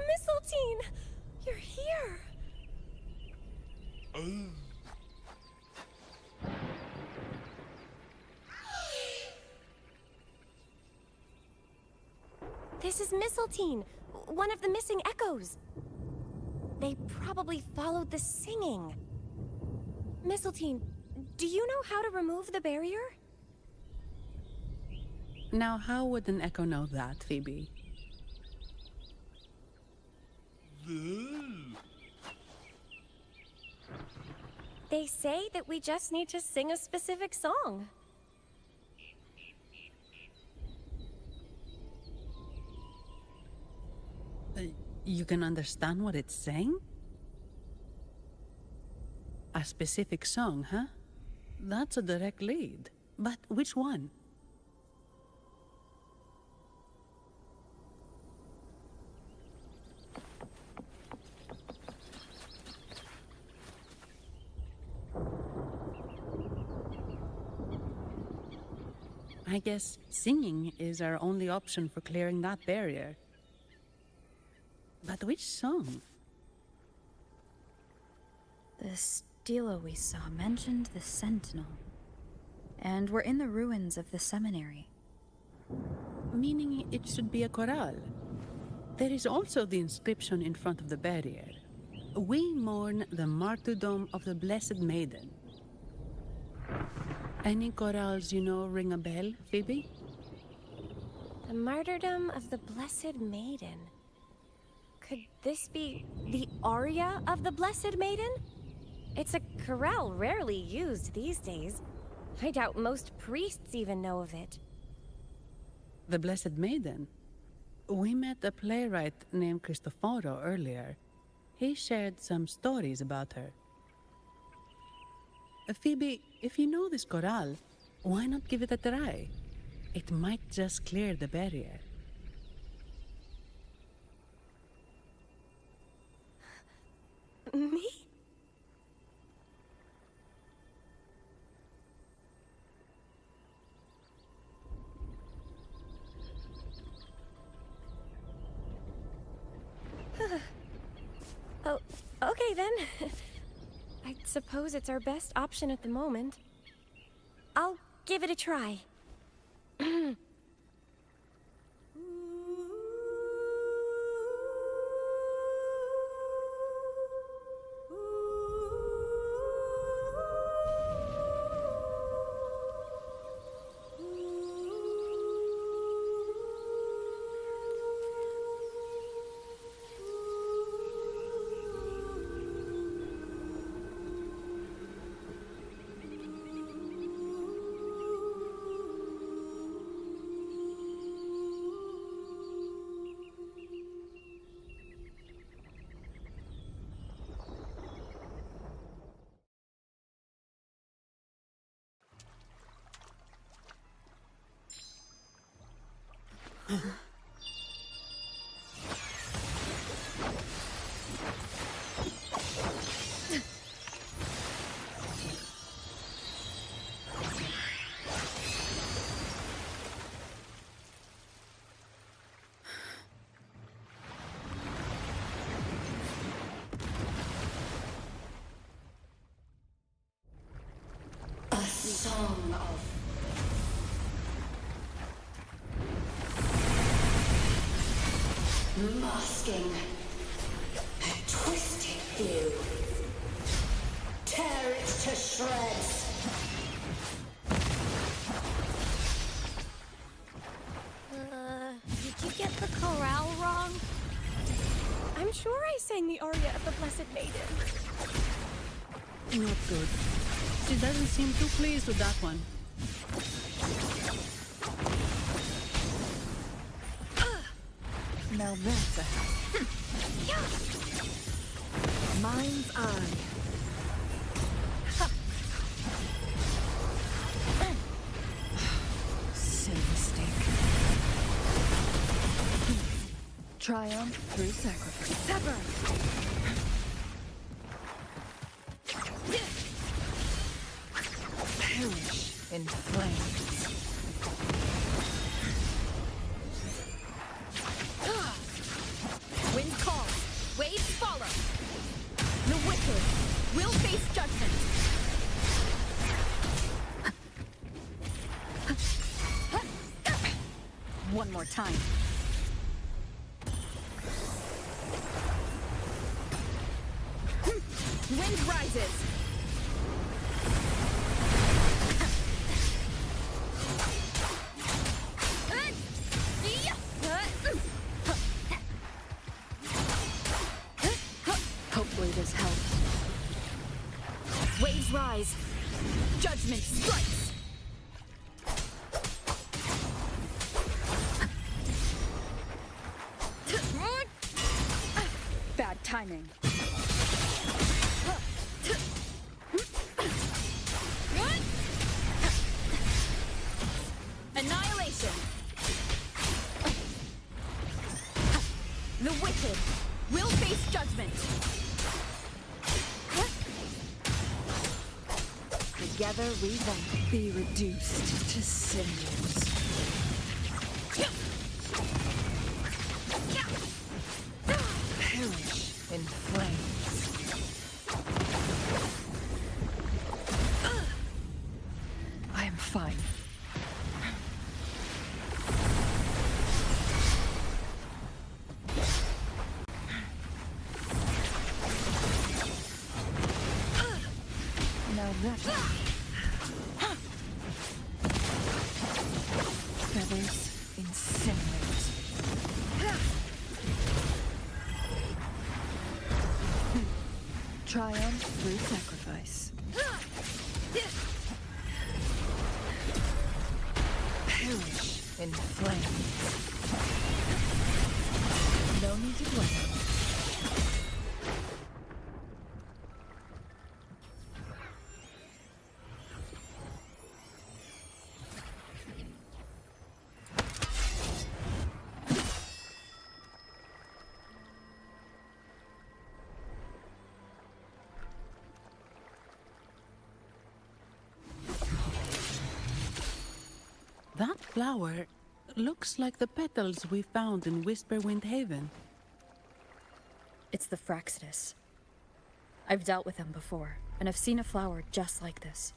Speaker 10: Mistletoe! You're here! This is Mistletoe, one of the missing echoes. They probably followed the singing. Mistletoe, do you know how to remove the barrier?
Speaker 3: Now, how would an echo know that, Phoebe?
Speaker 10: They say that we just need to sing a specific song.
Speaker 3: You can understand what it's saying? A specific song, huh? That's a direct lead. But which one? I guess singing is our only option for clearing that barrier. But which song?
Speaker 4: The stela we saw mentioned the Sentinel. And we're in the ruins of the seminary.
Speaker 3: Meaning it should be a chorale. There is also the inscription in front of the barrier. We mourn the martyrdom of the Blessed Maiden. Any chorales you know ring a bell, Phoebe?
Speaker 10: The martyrdom of the Blessed Maiden. Could this be the aria of the Blessed Maiden? It's a chorale rarely used these days. I doubt most priests even know of it.
Speaker 3: The Blessed Maiden? We met a playwright named Cristoforo earlier. He shared some stories about her. Phoebe, if you know this chorale, why not give it a try? It might just clear the barrier.
Speaker 10: Me? Oh, okay then. I suppose it's our best option at the moment. I'll give it a try.
Speaker 1: song of masking a twisted view. Tear it to shreds.
Speaker 5: Did you get the chorale wrong?
Speaker 10: I'm sure I sang the aria of the Blessed Maiden.
Speaker 3: Not good. She doesn't seem too pleased with that one.
Speaker 9: Now that's a house. Mind's eye. Silly mistake. Triumph through sacrifice.
Speaker 10: Sever!
Speaker 9: Perish in flames.
Speaker 4: Wind calls, waves follow. The wicked will face judgment. One more time. Wind rises. Hopefully this helps. Waves rise. Judgment strikes. Bad timing. Annihilation. The wicked will face judgment. Together we won't
Speaker 9: Be reduced to cinders. Perish in flames. I am fine. Now that feathers incinerate. Triumph through sacrifice. Perish in flames. No need to dwell on it.
Speaker 3: That flower looks like the petals we found in Whisperwind Haven.
Speaker 4: It's the Fraxidus. I've dealt with them before, and I've seen a flower just like this.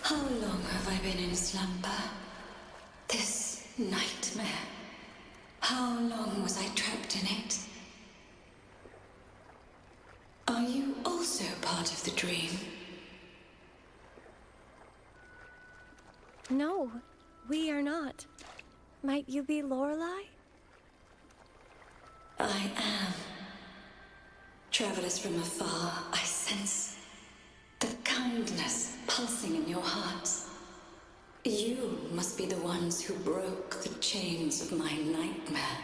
Speaker 1: How long have I been in slumber? This nightmare. How long was I trapped in it? Are you also part of the dream?
Speaker 10: No, we are not. Might you be Lorelei?
Speaker 1: I am. Travelers from afar, I sense the kindness pulsing in your hearts. You must be the ones who broke the chains of my nightmare.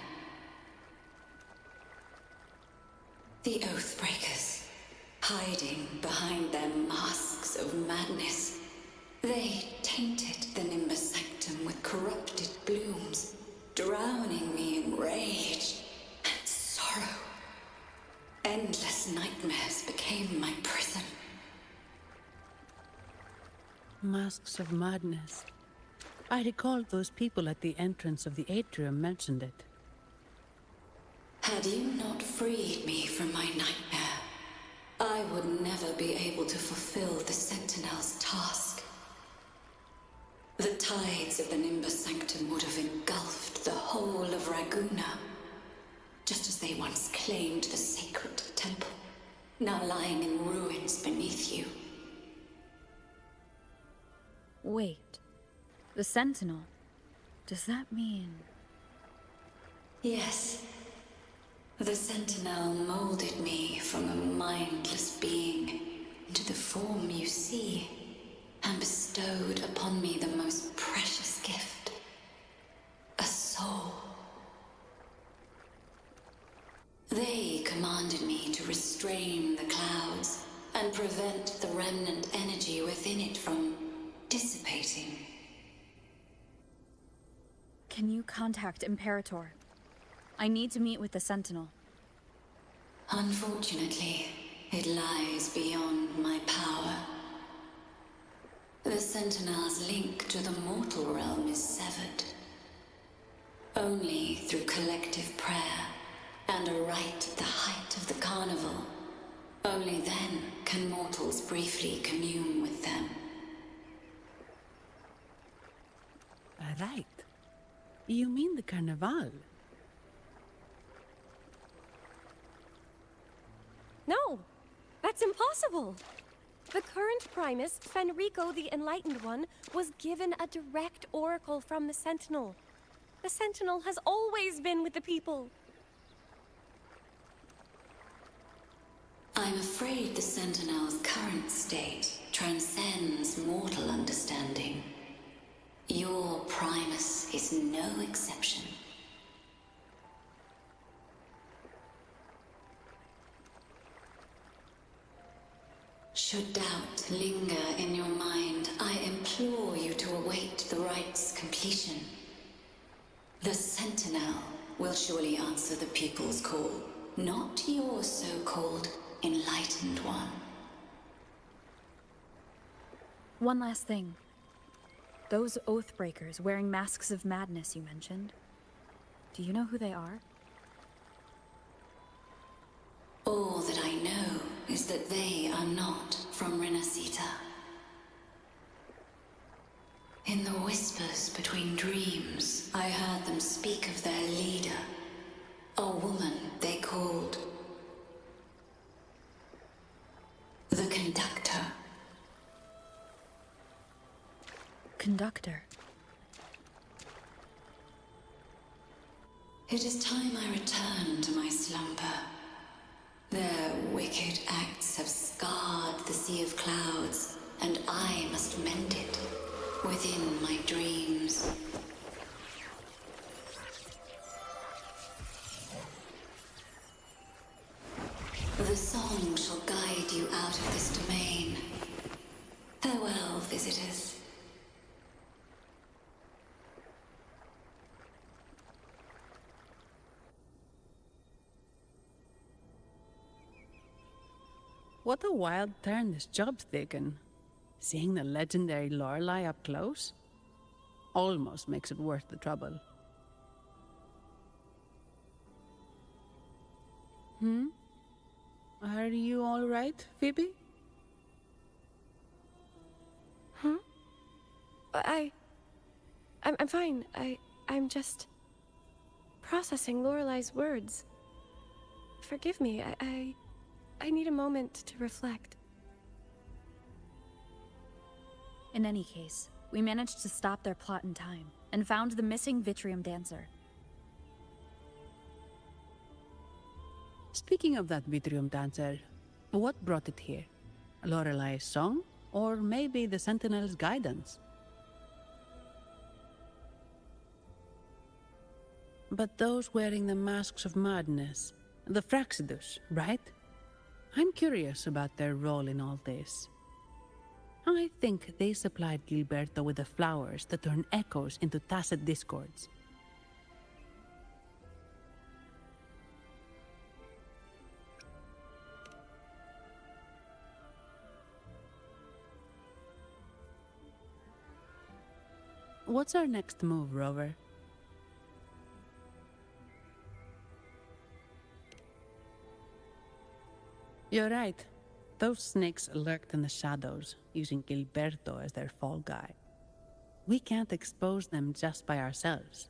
Speaker 1: The Oathbreakers, hiding behind their masks of madness. They tainted the Nimbus Sanctum with corrupted blooms, drowning me in rage and sorrow. Endless nightmares became my prison.
Speaker 3: Masks of madness. I recall those people at the entrance of the atrium mentioned it.
Speaker 1: Had you not freed me from my nightmare, I would never be able to fulfill the Sentinel's task. The tides of the Nimbus Sanctum would have engulfed the whole of Raguna, just as they once claimed the sacred temple, now lying in ruins beneath you.
Speaker 4: Wait. The Sentinel? Does that mean...
Speaker 1: Yes. The Sentinel molded me from a mindless being into the form you see, and bestowed upon me the most precious gift, a soul. They commanded me to restrain the clouds and prevent the remnant energy within it from dissipating.
Speaker 4: Can you contact Imperator? I need to meet with the Sentinel.
Speaker 1: Unfortunately, it lies beyond my power. The Sentinel's link to the mortal realm is severed. Only through collective prayer and a rite at the height of the carnival, only then can mortals briefly commune with them.
Speaker 3: Right. You mean the Carnival?
Speaker 10: No! That's impossible! The current Primus, Fenrico the Enlightened One, was given a direct oracle from the Sentinel. The Sentinel has always been with the people.
Speaker 1: I'm afraid the Sentinel's current state transcends mortal understanding. Your Primus is no exception. Should doubt linger in your mind, I implore you to await the rite's completion. The Sentinel will surely answer the people's call, not your so-called Enlightened One.
Speaker 4: One last thing. Those Oathbreakers wearing masks of madness you mentioned. Do you know who they are?
Speaker 1: All that I know is that they are not from Renacita. In the whispers between dreams, I heard them speak of their leader, a woman they called the Conductor.
Speaker 4: Conductor?
Speaker 1: It is time I return to my slumber. Their wicked acts have scarred the Sea of Clouds, and I must mend it within my dreams. The song shall guide you out of this domain. Farewell, visitors.
Speaker 3: What a wild turn this job's taken. Seeing the legendary Lorelei up close almost makes it worth the trouble. Are you all right, Phoebe?
Speaker 10: I'm fine. I'm just processing Lorelei's words. Forgive me. I need a moment to reflect.
Speaker 4: In any case, we managed to stop their plot in time, and found the missing Vitrium Dancer.
Speaker 3: Speaking of that Vitrium Dancer, what brought it here? Lorelei's song? Or maybe the Sentinel's guidance? But those wearing the masks of madness, the Fraxidus, right? I'm curious about their role in all this. I think they supplied Gilberto with the flowers that turn echoes into tacit discords. What's our next move, Rover? You're right. Those snakes lurked in the shadows, using Gilberto as their fall guy. We can't expose them just by ourselves.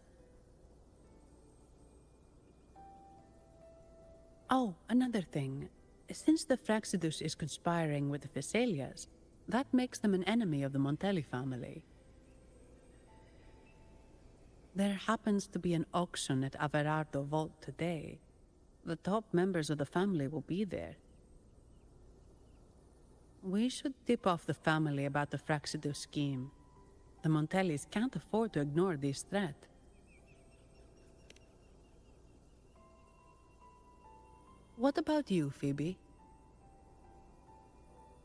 Speaker 3: Oh, another thing. Since the Fraxidus is conspiring with the Thessalias, that makes them an enemy of the Montelli family. There happens to be an auction at Averardo Vault today. The top members of the family will be there. We should tip off the family about the Fraxidus scheme. The Montellis can't afford to ignore this threat. What about you, Phoebe?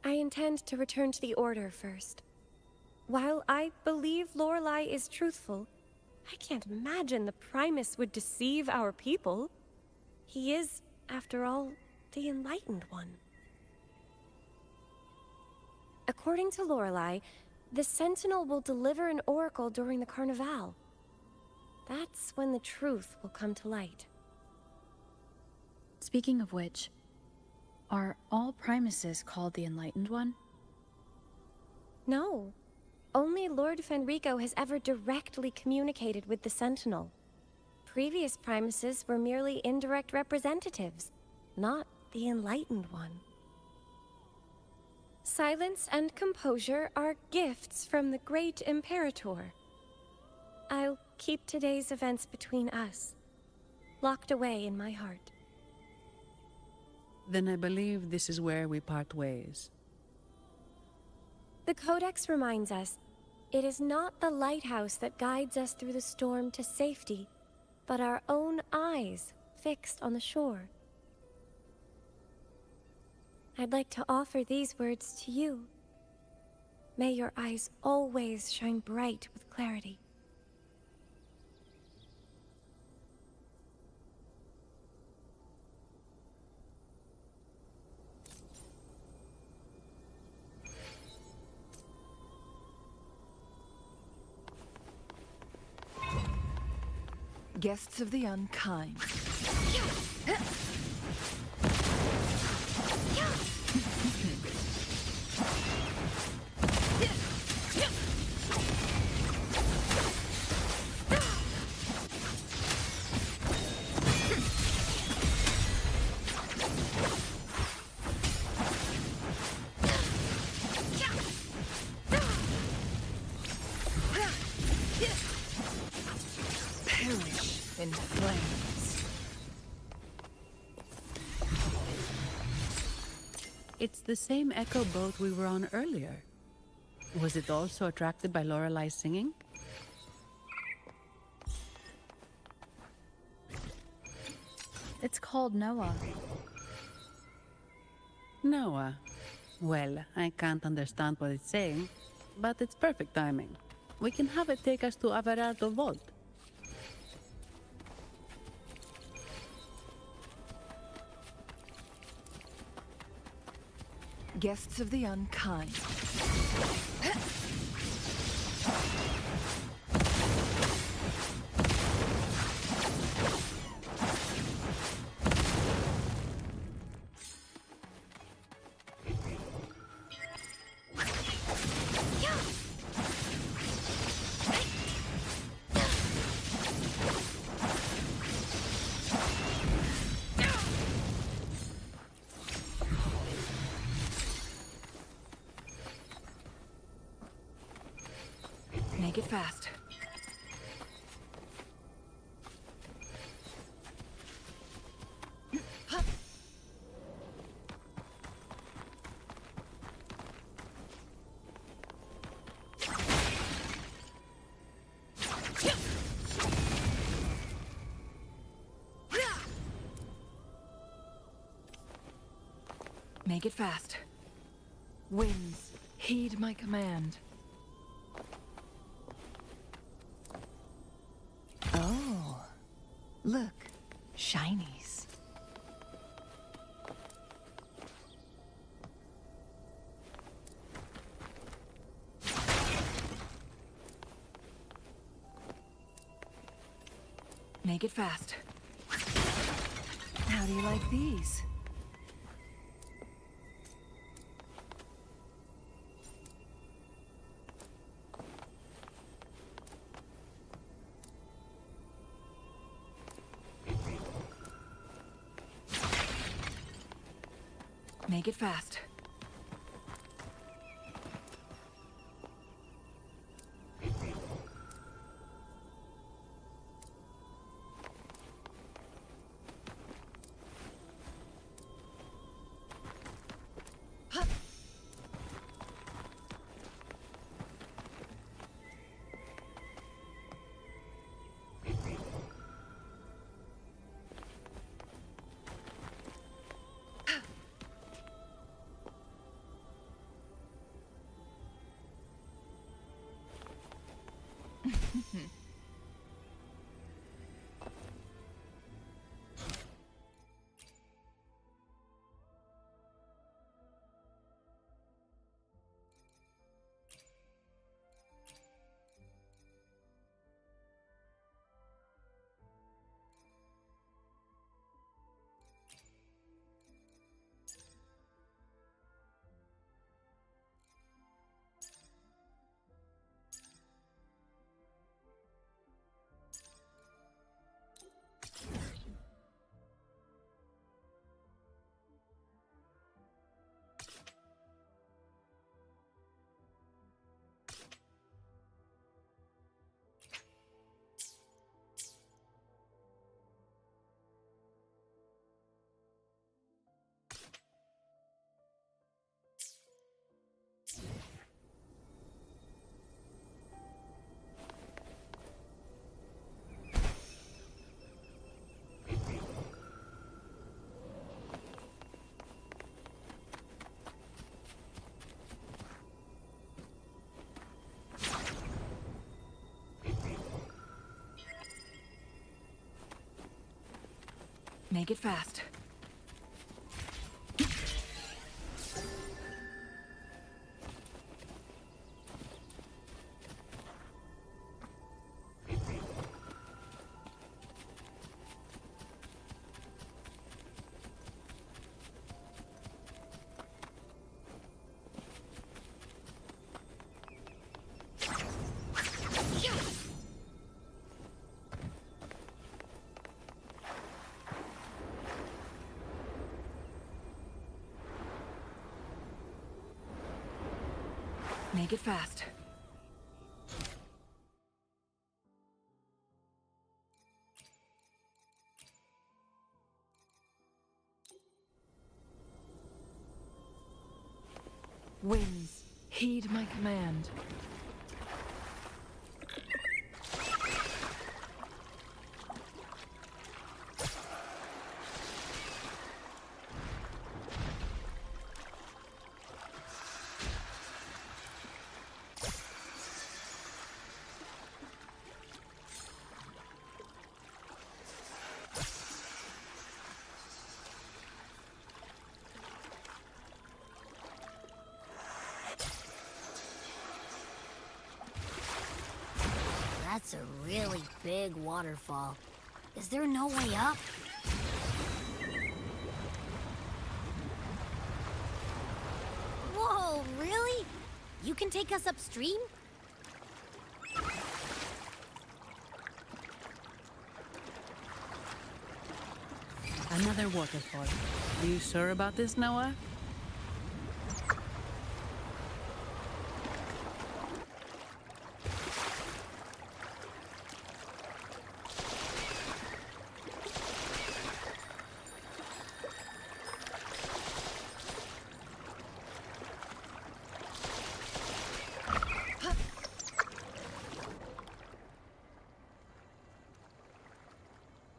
Speaker 10: I intend to return to the Order first. While I believe Lorelei is truthful, I can't imagine the Primus would deceive our people. He is, after all, the Enlightened One. According to Lorelei, the Sentinel will deliver an oracle during the Carnival. That's when the truth will come to light.
Speaker 4: Speaking of which, are all Primuses called the Enlightened One?
Speaker 10: No. Only Lord Fenrico has ever directly communicated with the Sentinel. Previous Primuses were merely indirect representatives, not the Enlightened One. Silence and composure are gifts from the great Imperator. I'll keep today's events between us, locked away in my heart.
Speaker 3: Then I believe this is where we part ways.
Speaker 10: The Codex reminds us, it is not the lighthouse that guides us through the storm to safety, but our own eyes fixed on the shore. I'd like to offer these words to you. May your eyes always shine bright with clarity.
Speaker 9: Guests of the unkind. In flames.
Speaker 3: It's the same echo boat we were on earlier. Was it also attracted by Lorelei's singing?
Speaker 4: It's called Noah.
Speaker 3: Noah. Well, I can't understand what it's saying, but it's perfect timing. We can have it take us to Averardo Vault.
Speaker 9: Guests of the unkind. Make it fast. Make it fast. Winds, heed my command. Oh, look, shinies. Make it fast. How do you like these? Make it fast. Make it fast. Make it fast. Winds, heed my command.
Speaker 5: That's a really big waterfall. Is there no way up? Whoa, really? You can take us upstream?
Speaker 3: Another waterfall. You sure about this, Noah?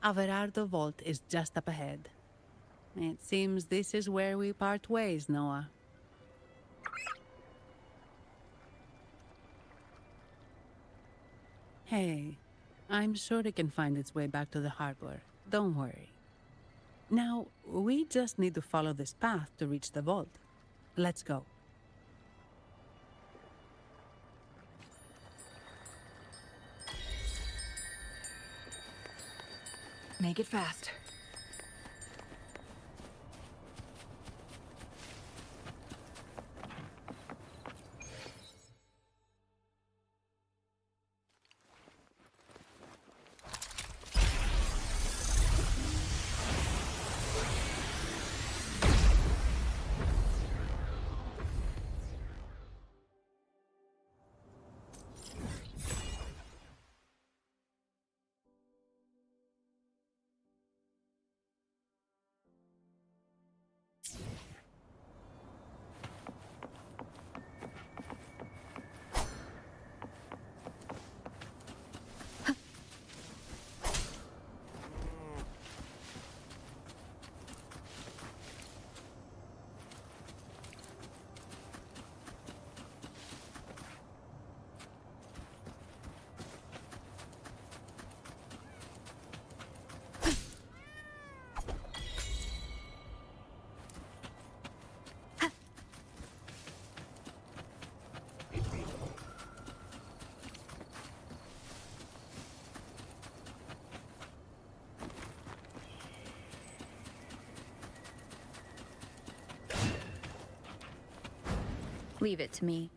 Speaker 3: Averardo Vault is just up ahead. It seems this is where we part ways, Noah. Hey, I'm sure it can find its way back to the harbor. Don't worry. Now, we just need to follow this path to reach the vault. Let's go.
Speaker 9: Make it fast.
Speaker 4: Leave it to me.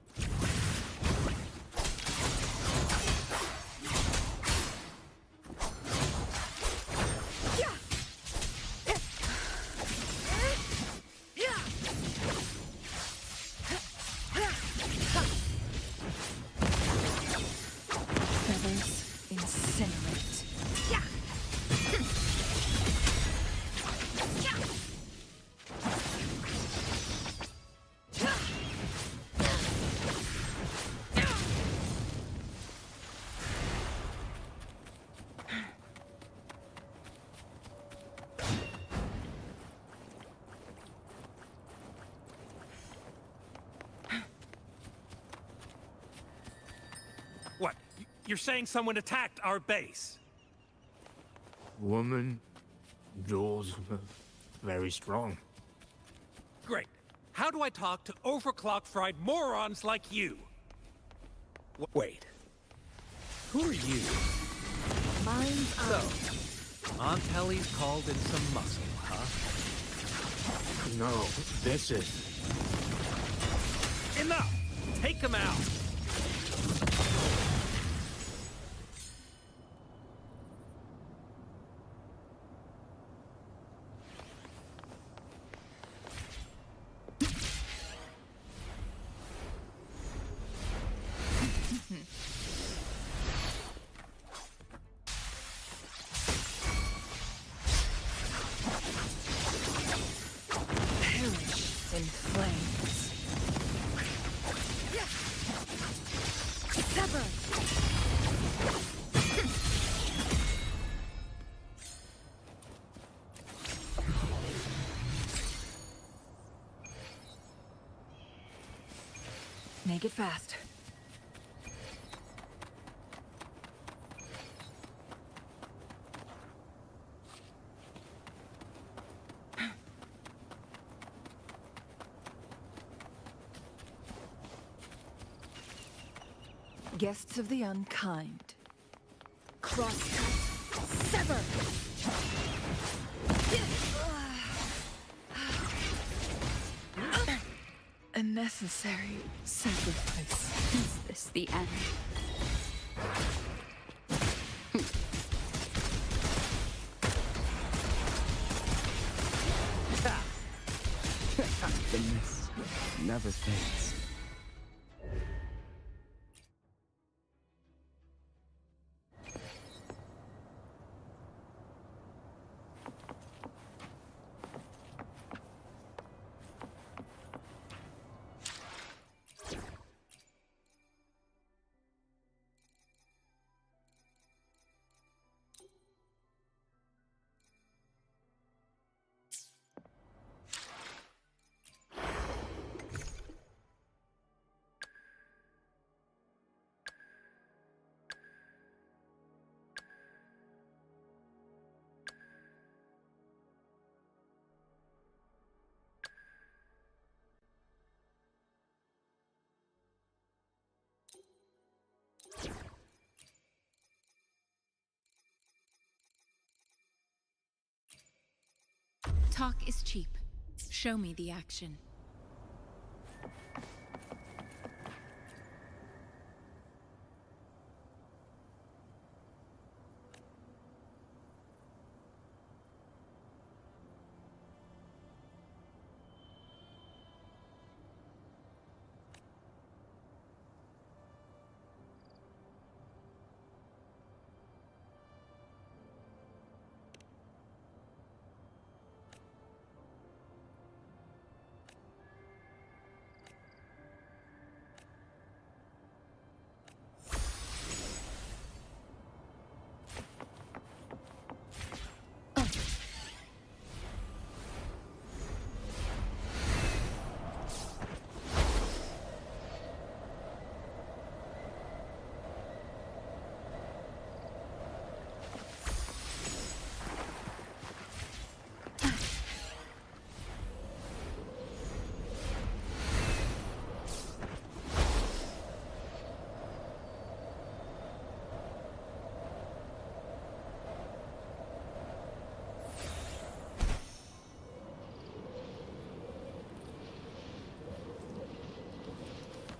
Speaker 9: Feathers incinerate.
Speaker 18: What? You're saying someone attacked our base?
Speaker 19: Woman, Jules, very strong.
Speaker 18: Great. How do I talk to overclock-fried morons like you? Wait. Who are you?
Speaker 10: Mine's
Speaker 7: So, Aunt Helly's called in some muscle, huh?
Speaker 19: No, this is...
Speaker 18: Enough! Take him out!
Speaker 9: Perish in flames.
Speaker 10: Sever!
Speaker 9: Make it fast. Guests of the unkind.
Speaker 10: Crosscut. Sever!
Speaker 9: A necessary sacrifice.
Speaker 4: Is this the end?
Speaker 8: The mist never fades.
Speaker 20: Talk is cheap. Show me the action.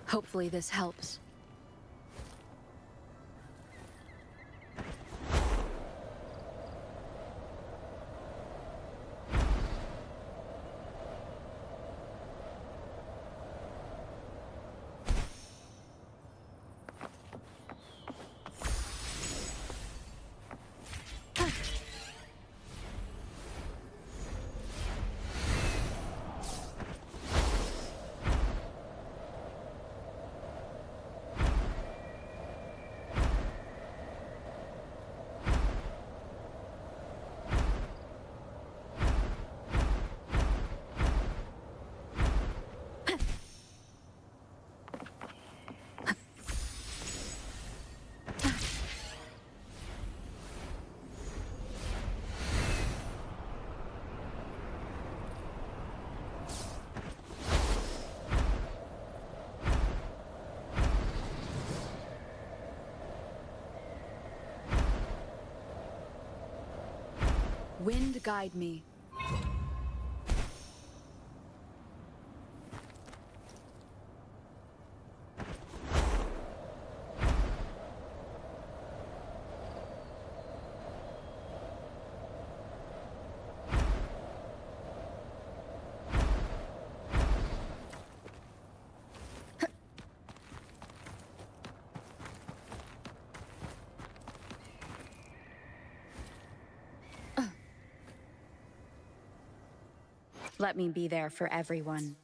Speaker 4: Hopefully this helps. Wind guide me. Let me be there for everyone.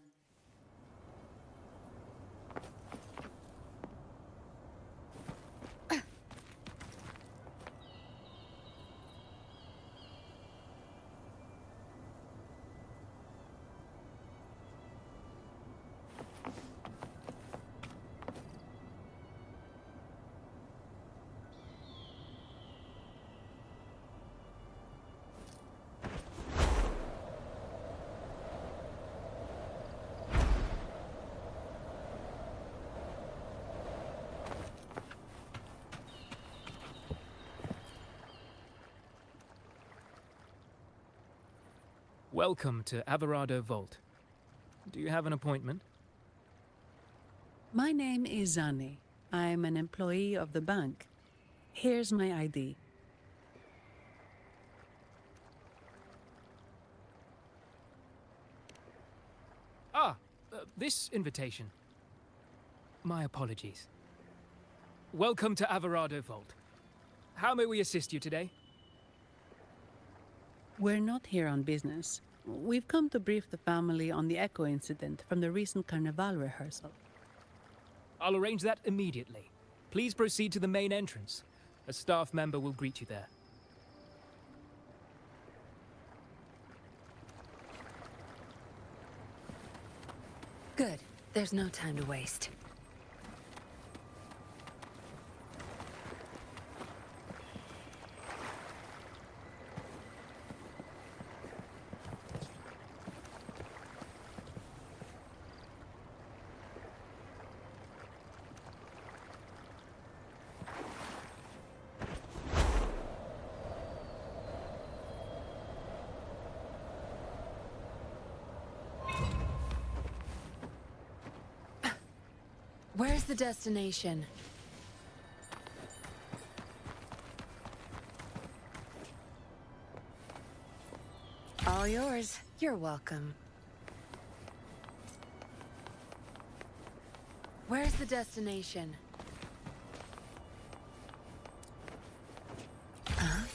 Speaker 21: Welcome to Averado Vault. Do you have an appointment?
Speaker 3: My name is Zani. I'm an employee of the bank. Here's my ID.
Speaker 21: This invitation. My apologies. Welcome to Averado Vault. How may we assist you today?
Speaker 3: We're not here on business. We've come to brief the family on the Echo incident from the recent Carnival rehearsal.
Speaker 21: I'll arrange that immediately. Please proceed to the main entrance. A staff member will greet you there.
Speaker 22: Good. There's no time to waste. Where's the destination? All yours. You're welcome. Where's the destination? Huh?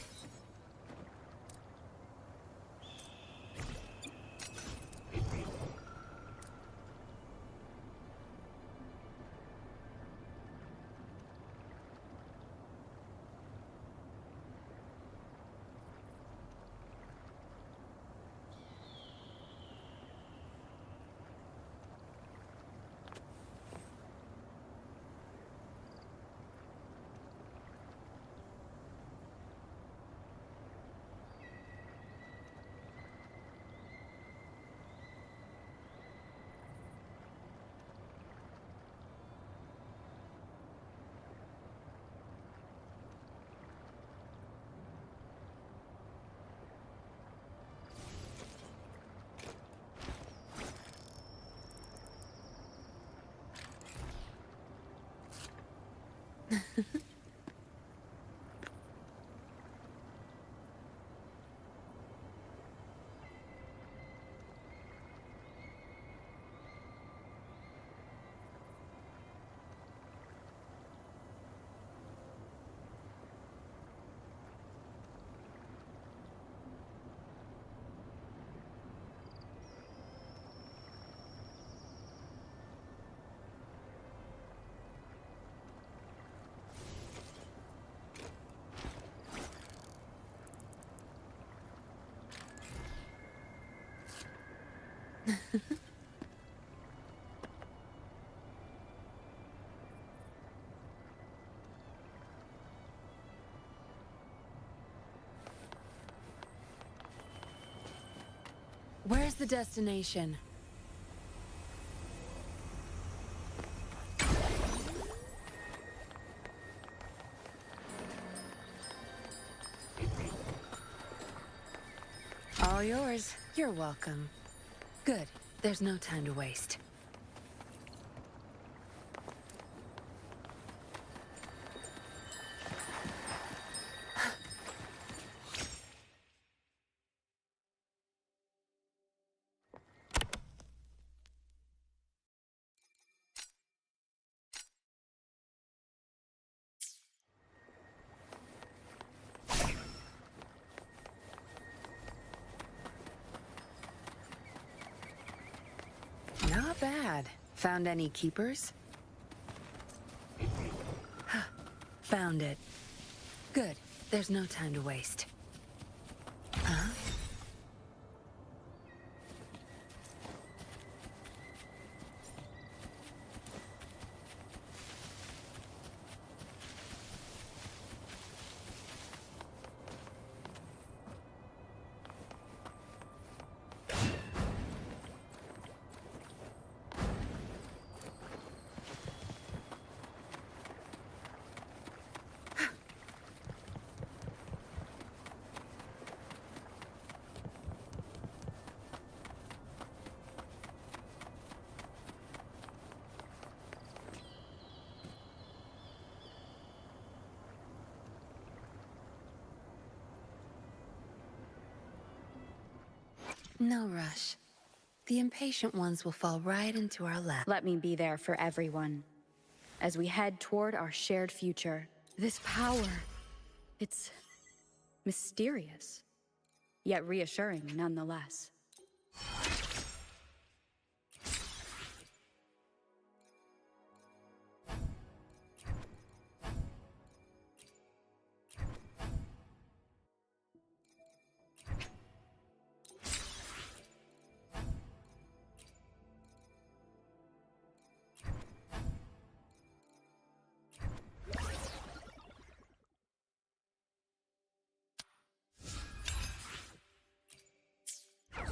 Speaker 22: Where's the destination? All yours. You're welcome. Good. There's no time to waste. Not bad. Found any keepers? Found it. Good. There's no time to waste. Huh? No rush. The impatient ones will fall right into our lap.
Speaker 4: Let me be there for everyone. As we head toward our shared future, this power, it's mysterious, yet reassuring nonetheless.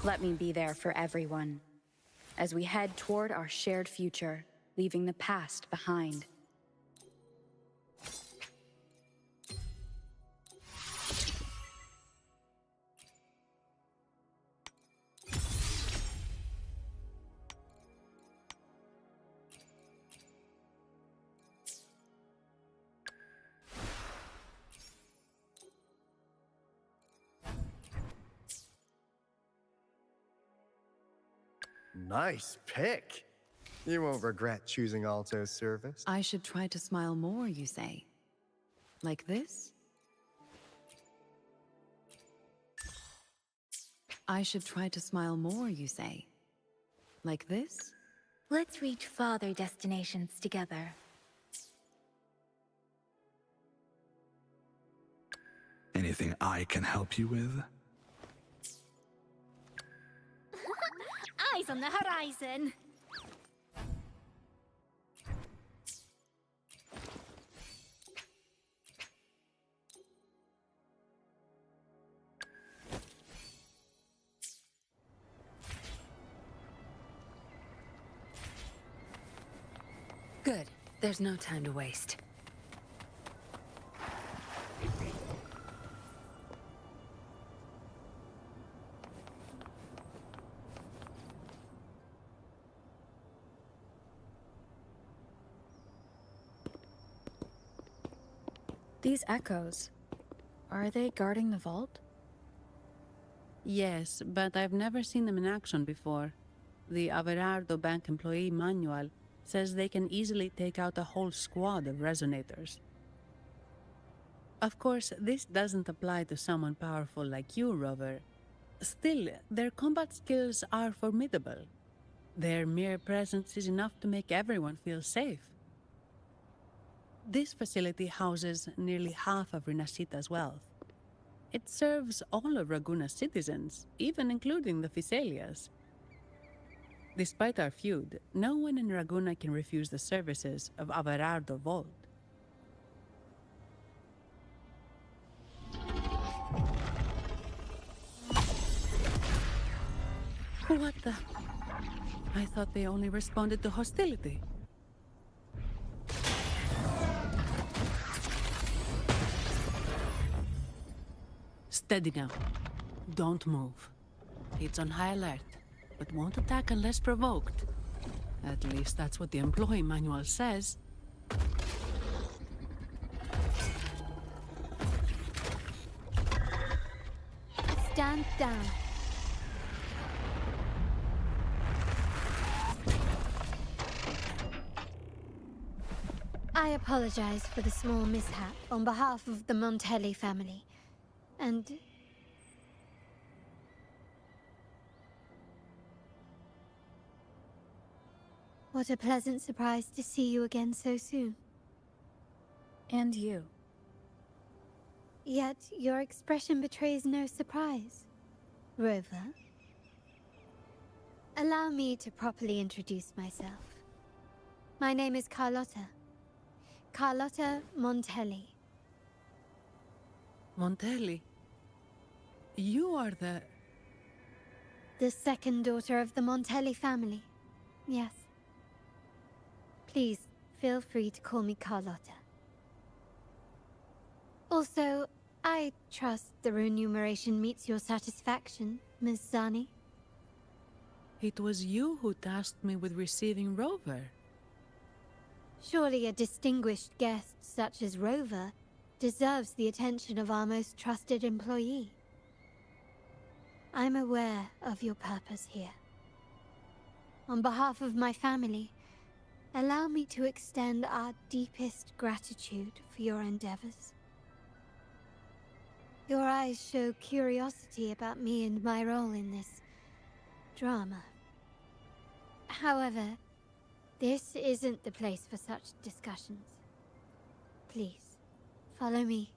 Speaker 4: Let me be there for everyone. As we head toward our shared future, leaving the past behind.
Speaker 8: Nice pick. You won't regret choosing Alto's service.
Speaker 22: I should try to smile more, you say? Like this? I should try to smile more, you say? Like this?
Speaker 2: Let's reach farther destinations together.
Speaker 11: Anything I can help you with?
Speaker 6: Eyes on the horizon.
Speaker 22: Good. There's no time to waste.
Speaker 10: These echoes, are they guarding the vault?
Speaker 3: Yes, but I've never seen them in action before. The Averardo Bank employee manual says they can easily take out a whole squad of resonators. Of course, this doesn't apply to someone powerful like you, Rover. Still, their combat skills are formidable. Their mere presence is enough to make everyone feel safe. This facility houses nearly half of Rinascita's wealth. It serves all of Raguna's citizens, even including the Physaelias. Despite our feud, no one in Raguna can refuse the services of Averardo Vault. What the? I thought they only responded to hostility. Steady now. Don't move. It's on high alert, but won't attack unless provoked. At least that's what the employee manual says.
Speaker 13: Stand down. I apologize for the small mishap on behalf of the Montelli family. And... what a pleasant surprise to see you again so soon.
Speaker 10: And you.
Speaker 13: Yet your expression betrays no surprise, Rover. Allow me to properly introduce myself. My name is Carlotta. Carlotta Montelli.
Speaker 3: Montelli? You are the...
Speaker 13: The second daughter of the Montelli family. Yes. Please, feel free to call me Carlotta. Also, I trust the remuneration meets your satisfaction, Ms. Zani.
Speaker 3: It was you who tasked me with receiving Rover.
Speaker 13: Surely a distinguished guest such as Rover deserves the attention of our most trusted employee. I'm aware of your purpose here. On behalf of my family, allow me to extend our deepest gratitude for your endeavors. Your eyes show curiosity about me and my role in this drama. However, this isn't the place for such discussions. Please, follow me.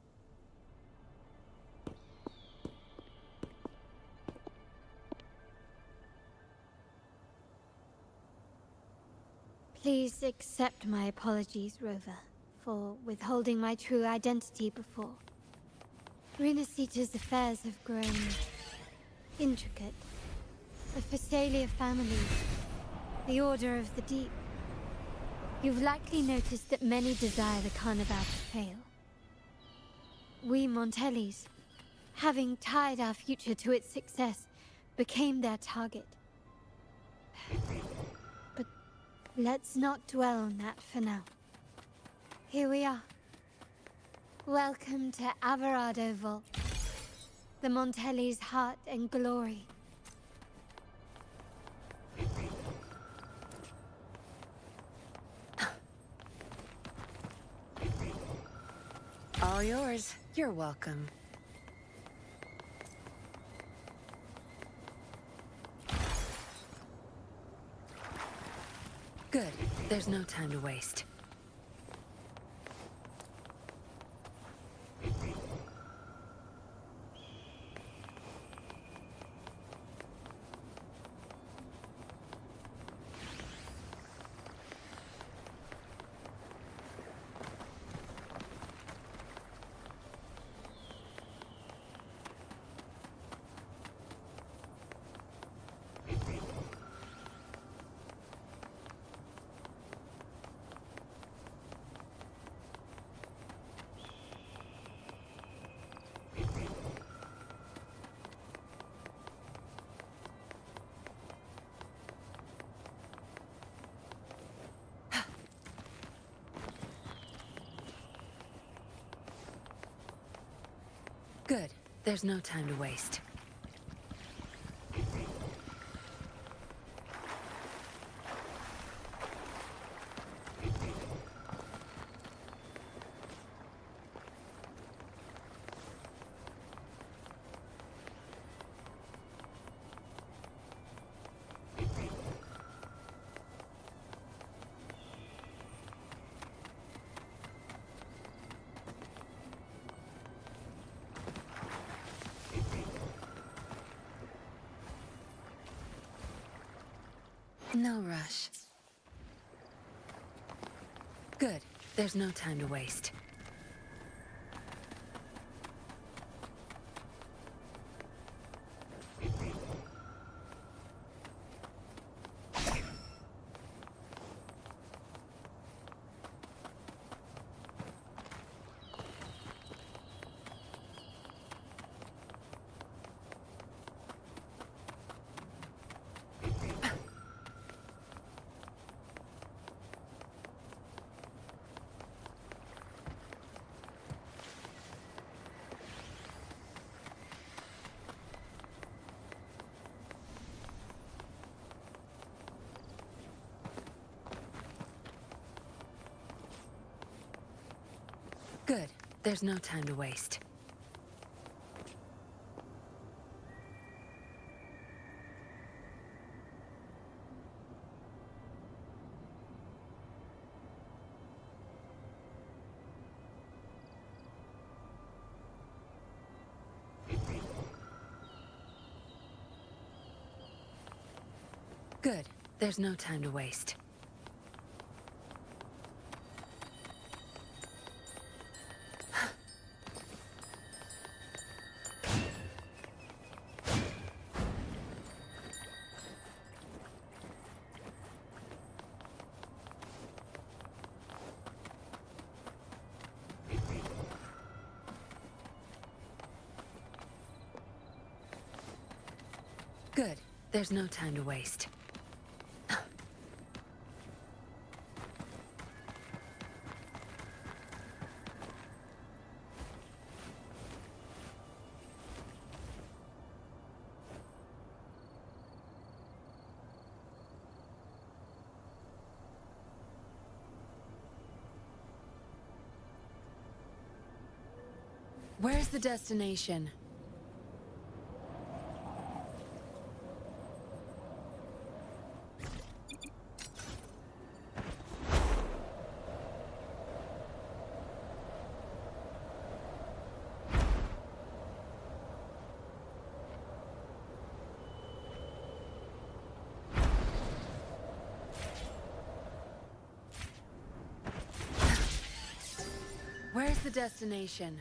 Speaker 13: Please accept my apologies, Rover, for withholding my true identity before. Rinascita's affairs have grown intricate. The Physaelia family, the Order of the Deep. You've likely noticed that many desire the Carnival to fail. We Montellis, having tied our future to its success, became their target. But let's not dwell on that for now. Here we are. Welcome to Averardo Vault, the Montelli's heart and glory.
Speaker 22: All yours. You're welcome. Good. There's no time to waste. there's no time to waste. No rush. Good. There's no time to waste. Good. There's no time to waste. Good. There's no time to waste. Good. There's no time to waste. Where's the destination? Where's the destination?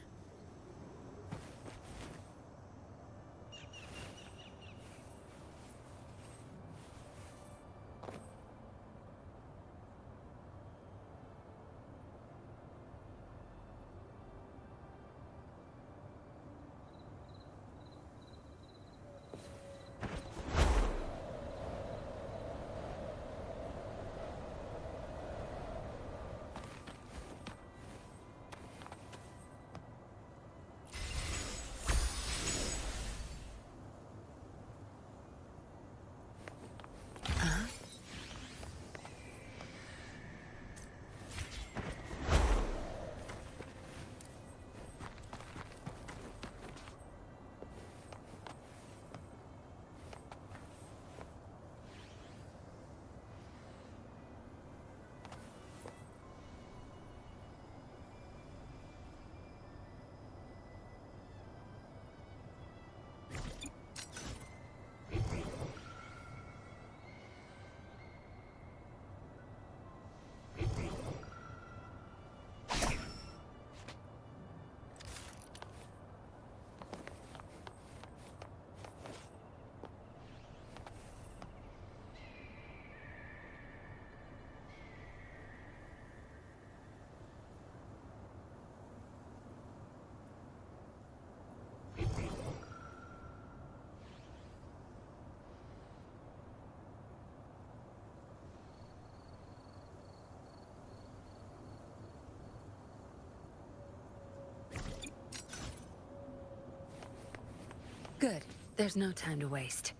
Speaker 22: Good. There's no time to waste.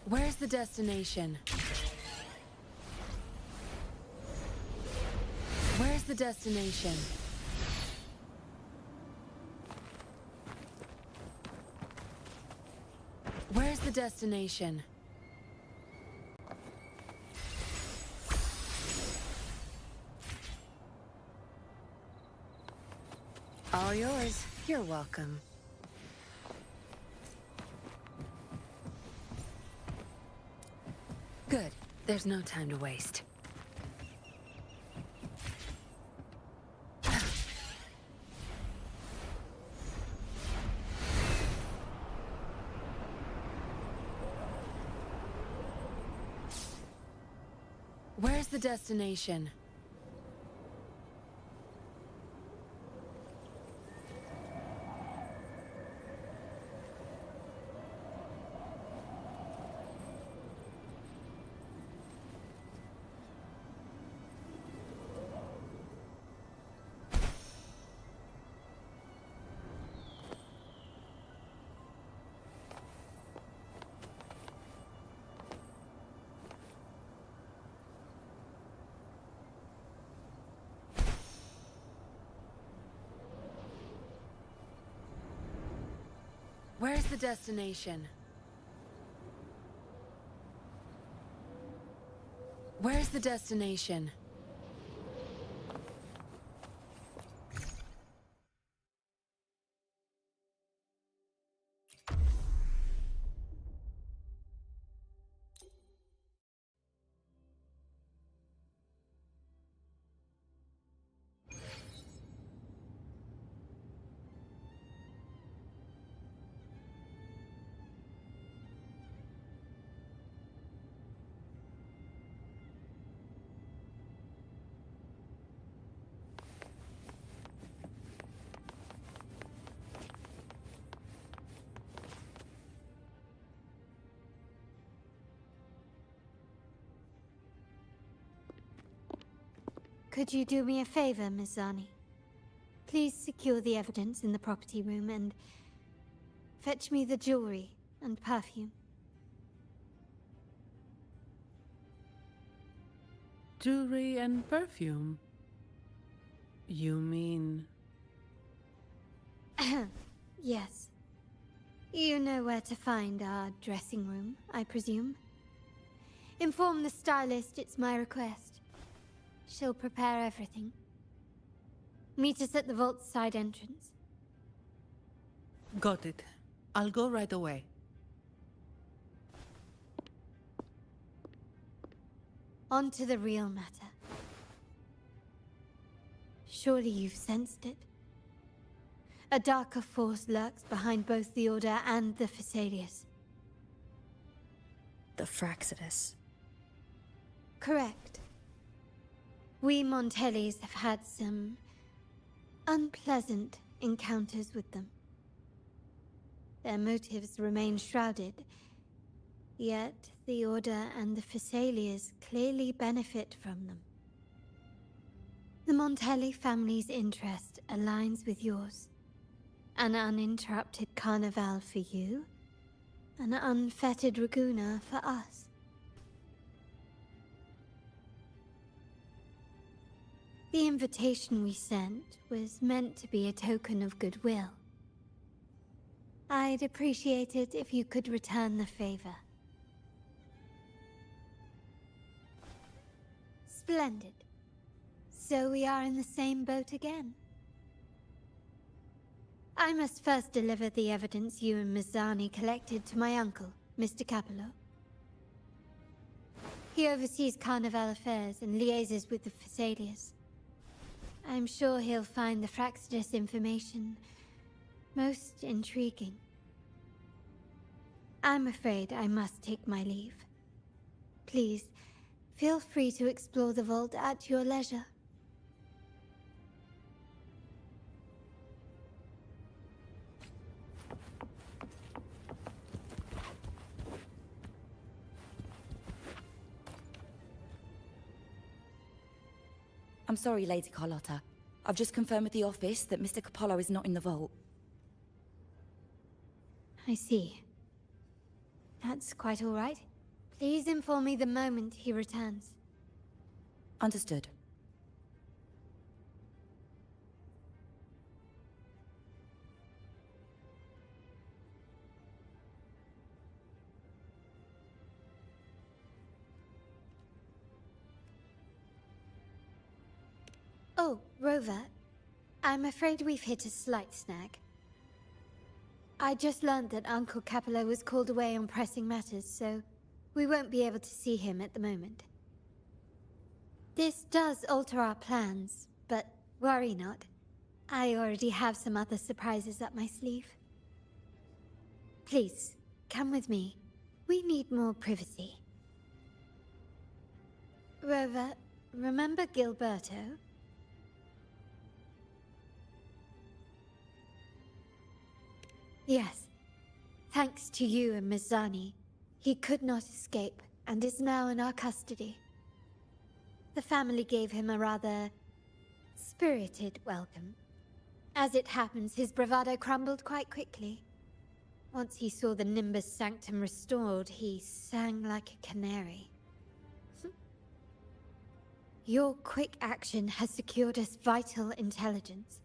Speaker 22: Where's the destination? Where's the destination? Where's the destination? All yours. You're welcome. Good. There's no time to waste. Where's the destination? Where's the destination? Where's the destination?
Speaker 13: Could you do me a favor, Miss Zani? Please secure the evidence in the property room and fetch me the jewelry and perfume.
Speaker 3: Jewelry and perfume? You mean...
Speaker 13: Yes. You know where to find our dressing room, I presume? Inform the stylist it's my request. She'll prepare everything. Meet us at the vault's side entrance.
Speaker 3: Got it. I'll go right away.
Speaker 13: On to the real matter. Surely you've sensed it. A darker force lurks behind both the Order and the Phasaelius.
Speaker 4: The Fraxidus.
Speaker 13: Correct. We Montellis have had some unpleasant encounters with them. Their motives remain shrouded, yet the Order and the Phasaelius clearly benefit from them. The Montelli family's interest aligns with yours. An uninterrupted carnival for you, an unfettered Raguna for us. The invitation we sent was meant to be a token of goodwill. I'd appreciate it if you could return the favor. Splendid. So we are in the same boat again. I must first deliver the evidence you and Miss Zani collected to my uncle, Mr. Capello. He oversees Carnival affairs and liaises with the Phasaelius. I'm sure he'll find the Fraxidus information most intriguing. I'm afraid I must take my leave. Please, feel free to explore the vault at your leisure.
Speaker 4: I'm sorry, Lady Carlotta.
Speaker 12: I've just confirmed with the office that Mr. Capello is not in the vault.
Speaker 13: I see. That's quite all right. Please inform me the moment he returns.
Speaker 12: Understood.
Speaker 13: Oh, Rover. I'm afraid we've hit a slight snag. I just learned that Uncle Capello was called away on pressing matters, so we won't be able to see him at the moment. This does alter our plans, but worry not. I already have some other surprises up my sleeve. Please, come with me. We need more privacy. Rover, remember Gilberto? Yes. Thanks to you and Miss Zani, he could not escape and is now in our custody. The family gave him a rather spirited welcome. As it happens, his bravado crumbled quite quickly. Once he saw the Nimbus Sanctum restored, he sang like a canary. Your quick action has secured us vital intelligence.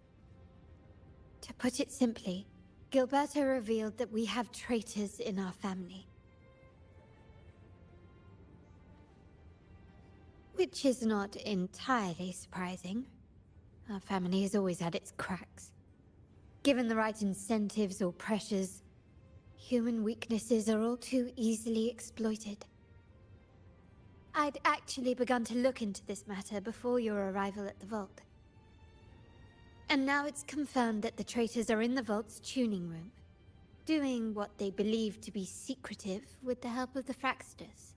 Speaker 13: To put it simply, Gilberto revealed that we have traitors in our family. Which is not entirely surprising. Our family has always had its cracks. Given the right incentives or pressures, human weaknesses are all too easily exploited. I'd actually begun to look into this matter before your arrival at the vault. And now it's confirmed that the traitors are in the vault's tuning room, doing what they believe to be secretive with the help of the Fraxters.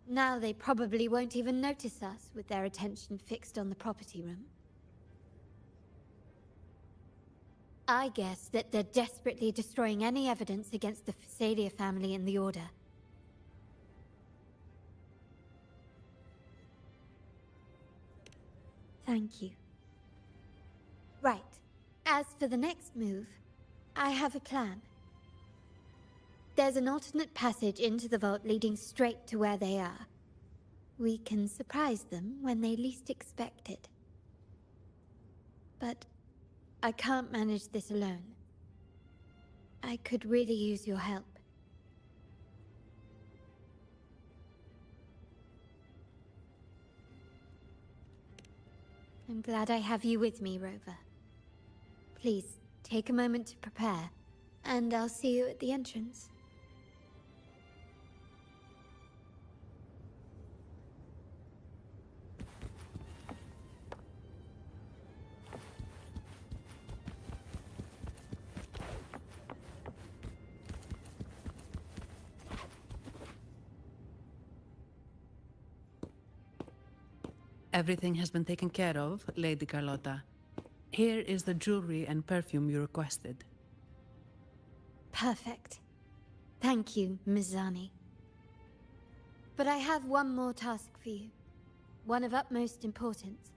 Speaker 13: Now they probably won't even notice us with their attention fixed on the property room. I guess that they're desperately destroying any evidence against the Phasalia family and the Order. Thank you. Right. As for the next move, I have a plan. There's an alternate passage into the vault leading straight to where they are. We can surprise them when they least expect it. But I can't manage this alone. I could really use your help. I'm glad I have you with me, Rover. Please, take a moment to prepare, and I'll see you at the entrance.
Speaker 3: Everything has been taken care of, Lady Carlotta. Here is the jewelry and perfume you requested.
Speaker 13: Perfect. Thank you, Ms. Zani. But I have one more task for you. One of utmost importance.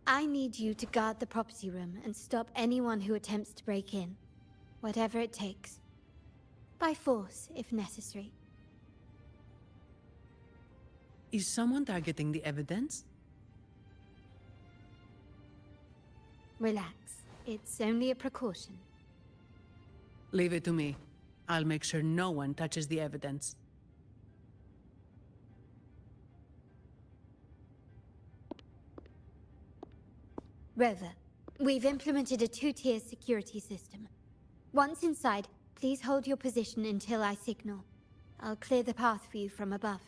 Speaker 13: I need you to guard the property room and stop anyone who attempts to break in. Whatever it takes. By force, if necessary.
Speaker 3: Is someone targeting the evidence?
Speaker 13: Relax. It's only a precaution.
Speaker 3: Leave it to me. I'll make sure no one touches the evidence.
Speaker 13: Rover, we've implemented a two-tier security system. Once inside, please hold your position until I signal. I'll clear the path for you from above.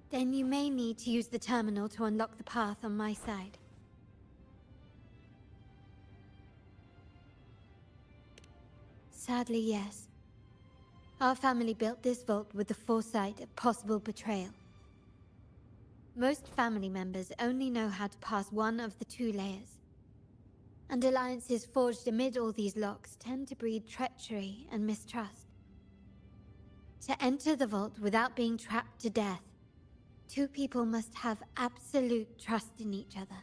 Speaker 13: Then you may need to use the terminal to unlock the path on my side. Sadly, yes. Our family built this vault with the foresight of possible betrayal. Most family members only know how to pass one of the two layers. And alliances forged amid all these locks tend to breed treachery and mistrust. To enter the vault without being trapped to death Two people must have absolute trust in each other.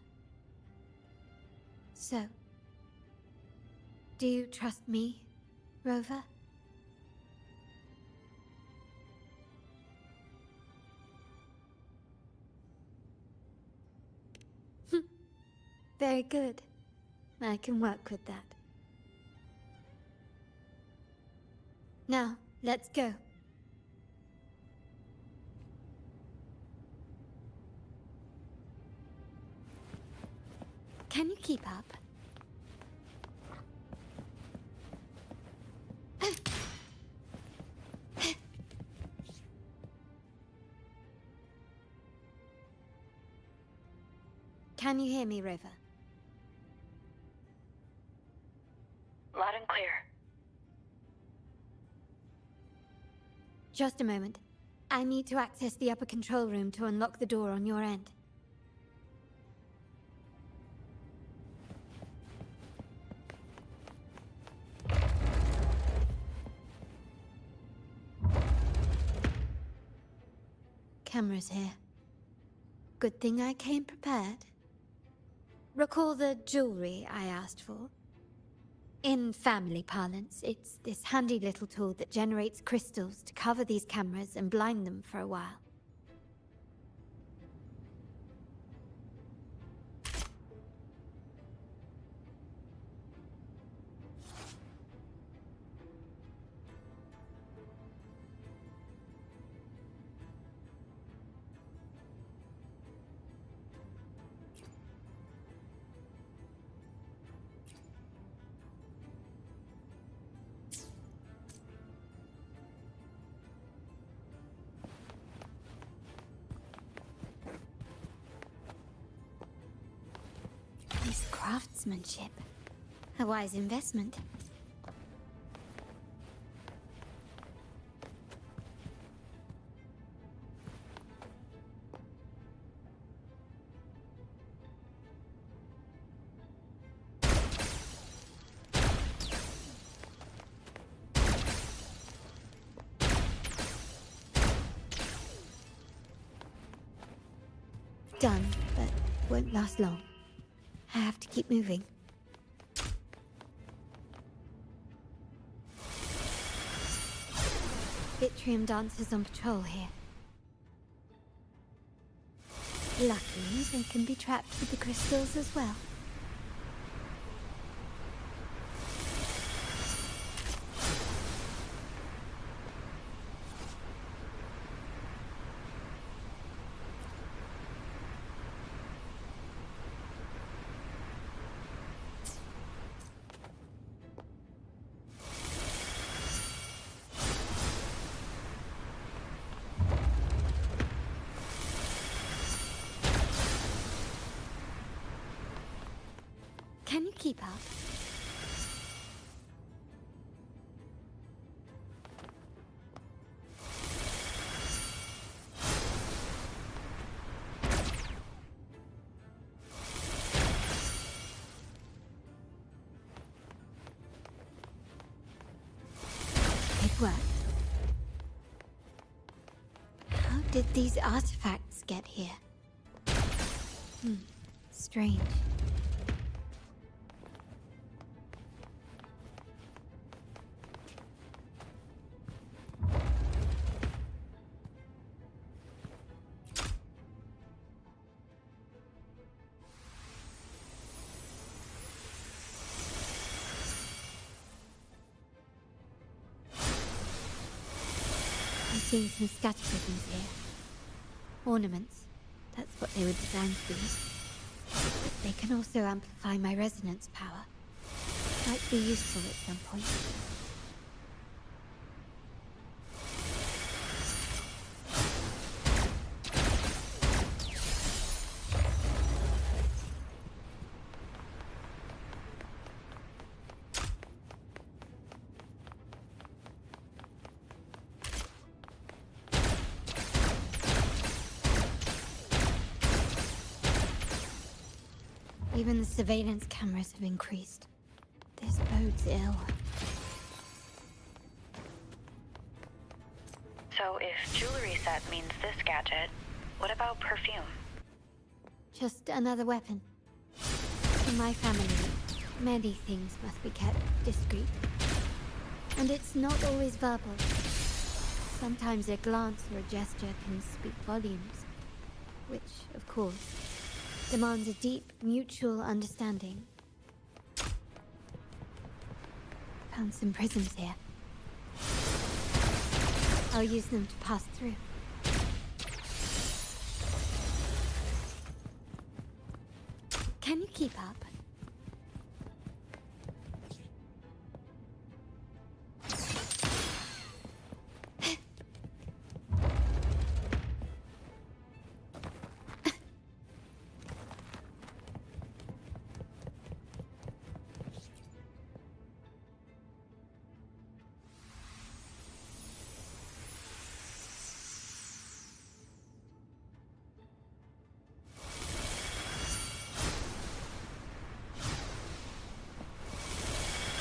Speaker 13: So, do you trust me, Rover? Very good. I can work with that. Now, let's go. Can you keep up? Can you hear me, Rover?
Speaker 12: Loud and clear.
Speaker 13: Just a moment. I need to access the upper control room to unlock the door on your end. Cameras here. Good thing I came prepared. Recall the jewelry I asked for? In family parlance, it's this handy little tool that generates crystals to cover these cameras and blind them for a while. Nice craftsmanship. A wise investment. Done, but won't last long. I have to keep moving. Yttrium dancers on patrol here. Luckily, they can be trapped with the crystals as well. Can you keep up? It worked. How did these artifacts get here? Strange. I'm seeing some scattergoodness here. Ornaments. That's what they were designed to be. But they can also amplify my resonance power. Might be useful at some point. Even the surveillance cameras have increased. This bodes ill.
Speaker 12: So if jewelry set means this gadget, What about perfume?
Speaker 13: Just another weapon. In my family, many things must be kept discreet. And it's not always verbal. Sometimes a glance or a gesture can speak volumes. Which, of course, demands a deep mutual understanding. Found some prisms here. I'll use them to pass through. Can you keep up?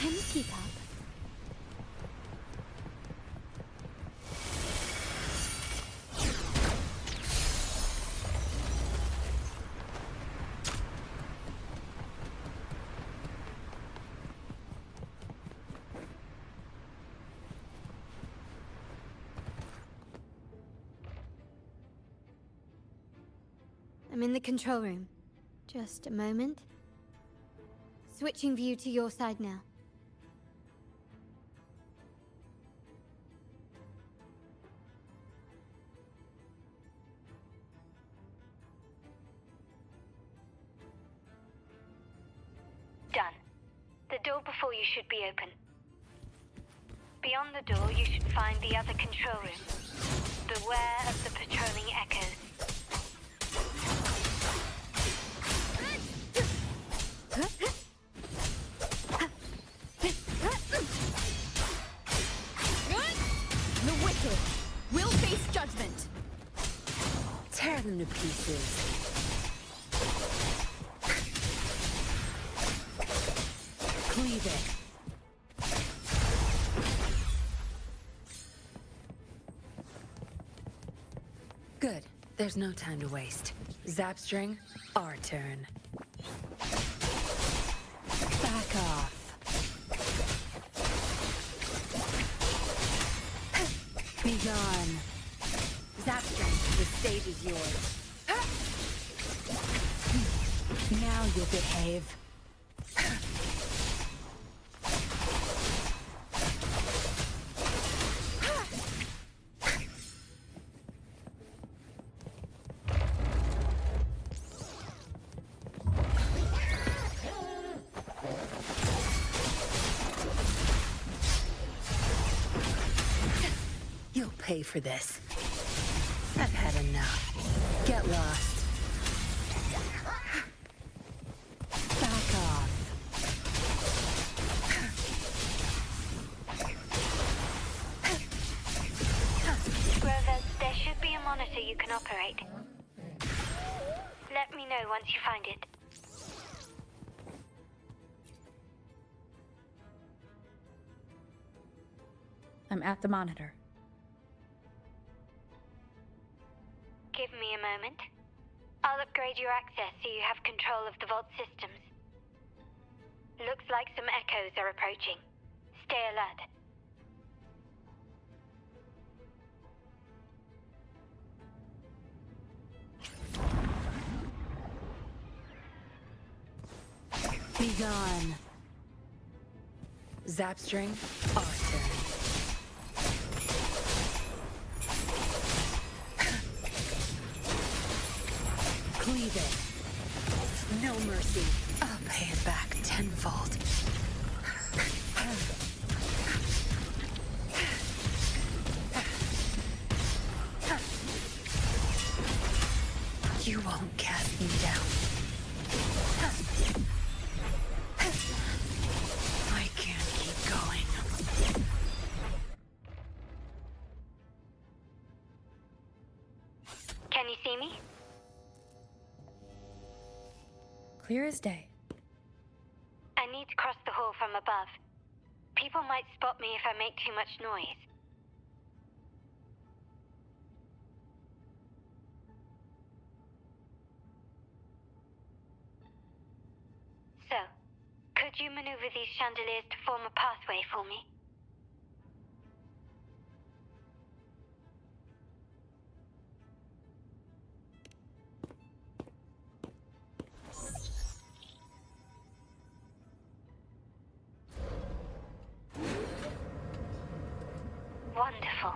Speaker 13: Can you keep up? I'm in the control room. Just a moment. Switching view to your side now.
Speaker 12: Done. The door before you should be open. Beyond the door, you should find the other control room. Beware of the patrolling echoes.
Speaker 4: The wicked will face judgment.
Speaker 22: Tear them to pieces. Cleave it. Good. There's no time to waste. Zapstring, our turn. Back off. Be gone. Zapstring, the stage is yours. Now you'll behave. You'll pay for this. I've had enough. Get lost. Back off.
Speaker 12: Grover, there should be a monitor you can operate. Let me know once you find it.
Speaker 4: I'm at the monitor.
Speaker 12: Give me a moment. I'll upgrade your access so you have control of the vault systems. Looks like some echoes are approaching. Stay alert.
Speaker 22: Be gone. Zapstring, our turn. Cleave it. No mercy. I'll pay it back tenfold. You won't cast me down. I can't keep going.
Speaker 12: Can you see me?
Speaker 4: Clear as day.
Speaker 12: I need to cross the hall from above. People might spot me if I make too much noise. you maneuver these chandeliers to form a pathway for me? Wonderful.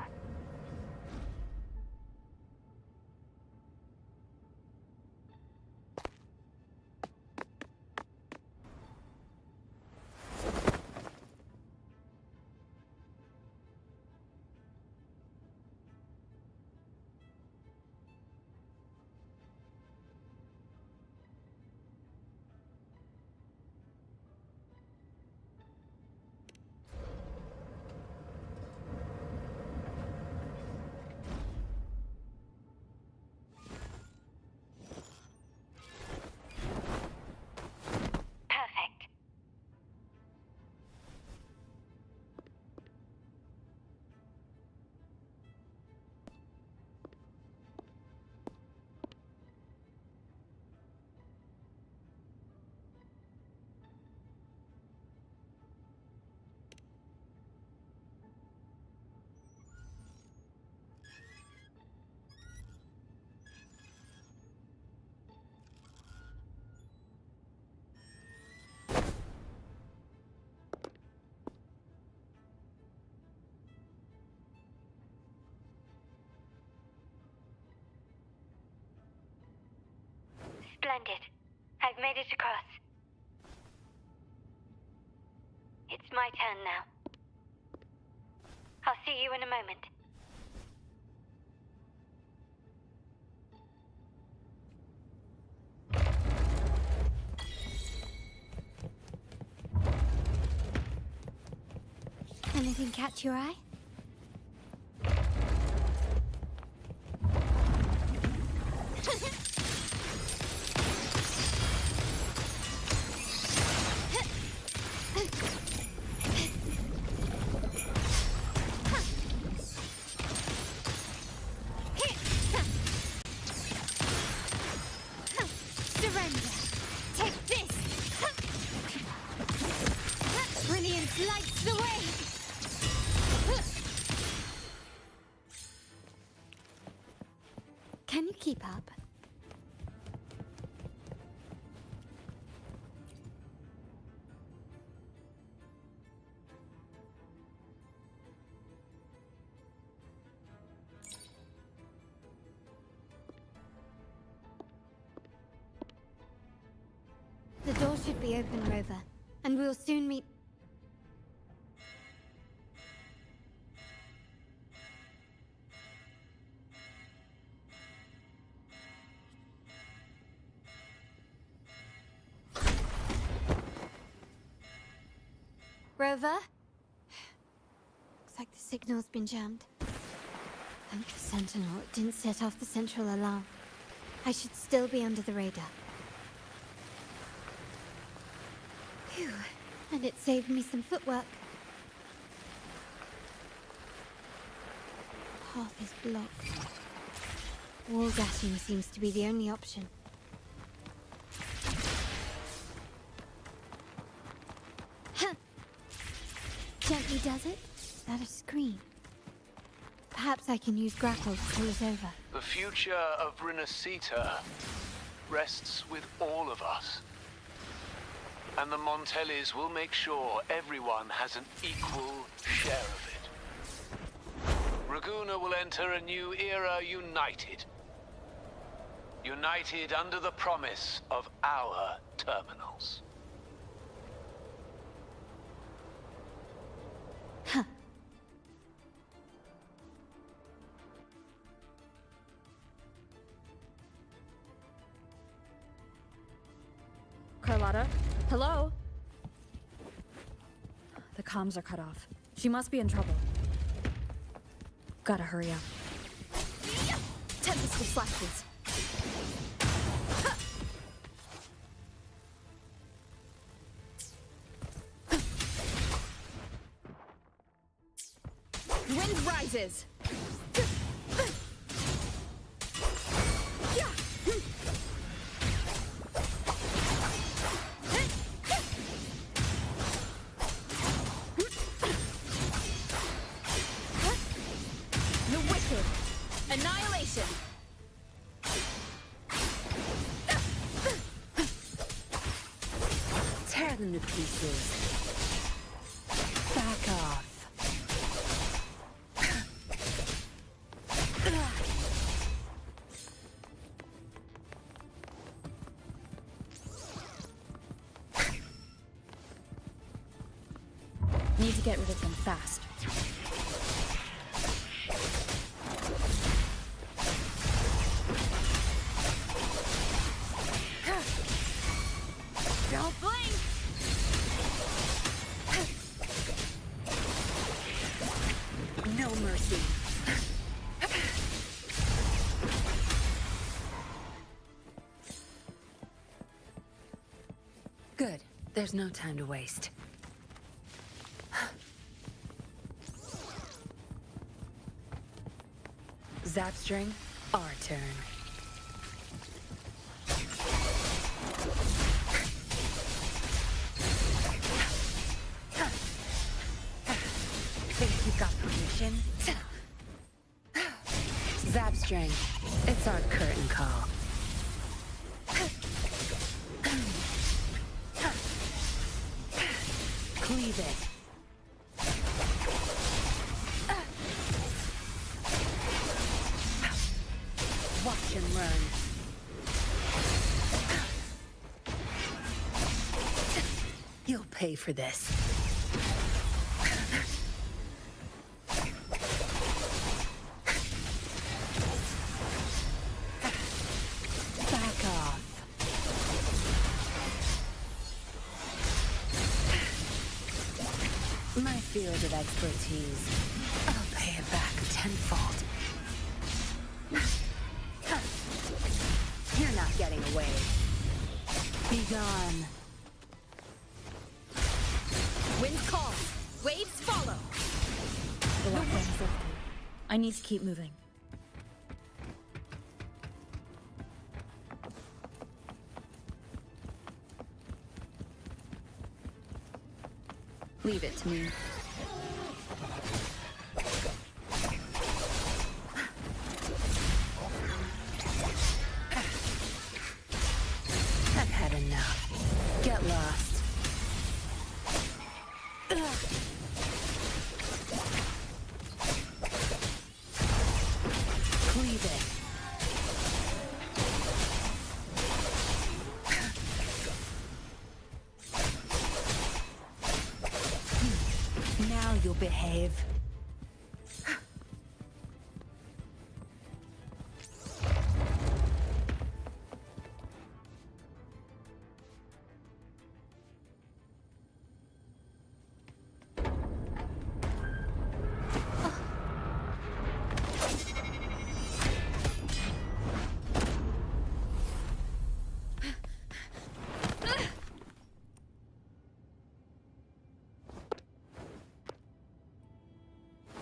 Speaker 12: Splendid. I've made it across. It's my turn now. I'll see you in a moment.
Speaker 13: Anything catch your eye?
Speaker 6: Surrender. Take this. Brilliance lights the way.
Speaker 13: Can you keep up? The door should be open, Rover, and we'll soon meet. Rover? Looks like the signal's been jammed. Thank the Sentinel it didn't set off the central alarm. I should still be under the radar. Phew, and it saved me some footwork. Path is blocked. Wall dashing seems to be the only option. Huh. Gently does it? Is that a screen? Perhaps I can use grapple to pull it over.
Speaker 14: The future of Renacita rests with all of us. And the Montellis will make sure everyone has an equal share of it. Raguna will enter a new era united. United under the promise of our terminals.
Speaker 13: Huh.
Speaker 4: Carlotta? Hello? The comms are cut off. She must be in trouble. Gotta hurry up. Tempest of flashes. Wind rises!
Speaker 22: Back off.
Speaker 4: Need to get rid of them fast.
Speaker 5: Don't blink!
Speaker 22: No mercy. Good. There's no time to waste. Zapstring, our turn. Think you got permission? Zapstring, it's our curtain call. Cleave it. Watch and learn. You'll pay for this. Back off. My field of expertise. I'll pay it back tenfold. You're not getting away. Be gone.
Speaker 4: Wind calls. Waves follow. The lockdown is lifted. I need to keep moving. Leave it to me.
Speaker 22: I've had enough. Get lost. Cleave it. Now you'll behave.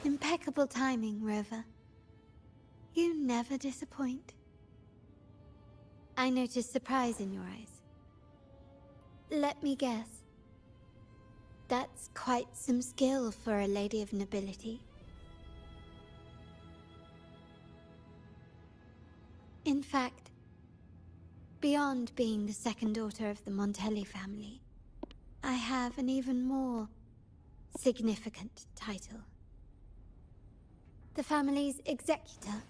Speaker 13: Impeccable timing, Rover. You never disappoint. I noticed surprise in your eyes. Let me guess. That's quite some skill for a lady of nobility. In fact, beyond being the second daughter of the Montelli family, I have an even more significant title. The family's executor.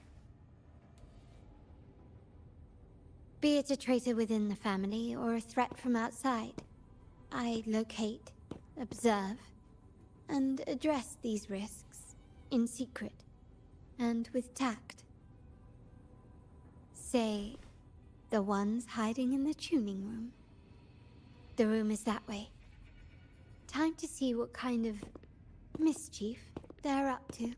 Speaker 13: Be it a traitor within the family or a threat from outside, I locate, observe, and address these risks in secret and with tact. Say, the ones hiding in the tuning room. The room is that way. Time to see what kind of mischief they're up to.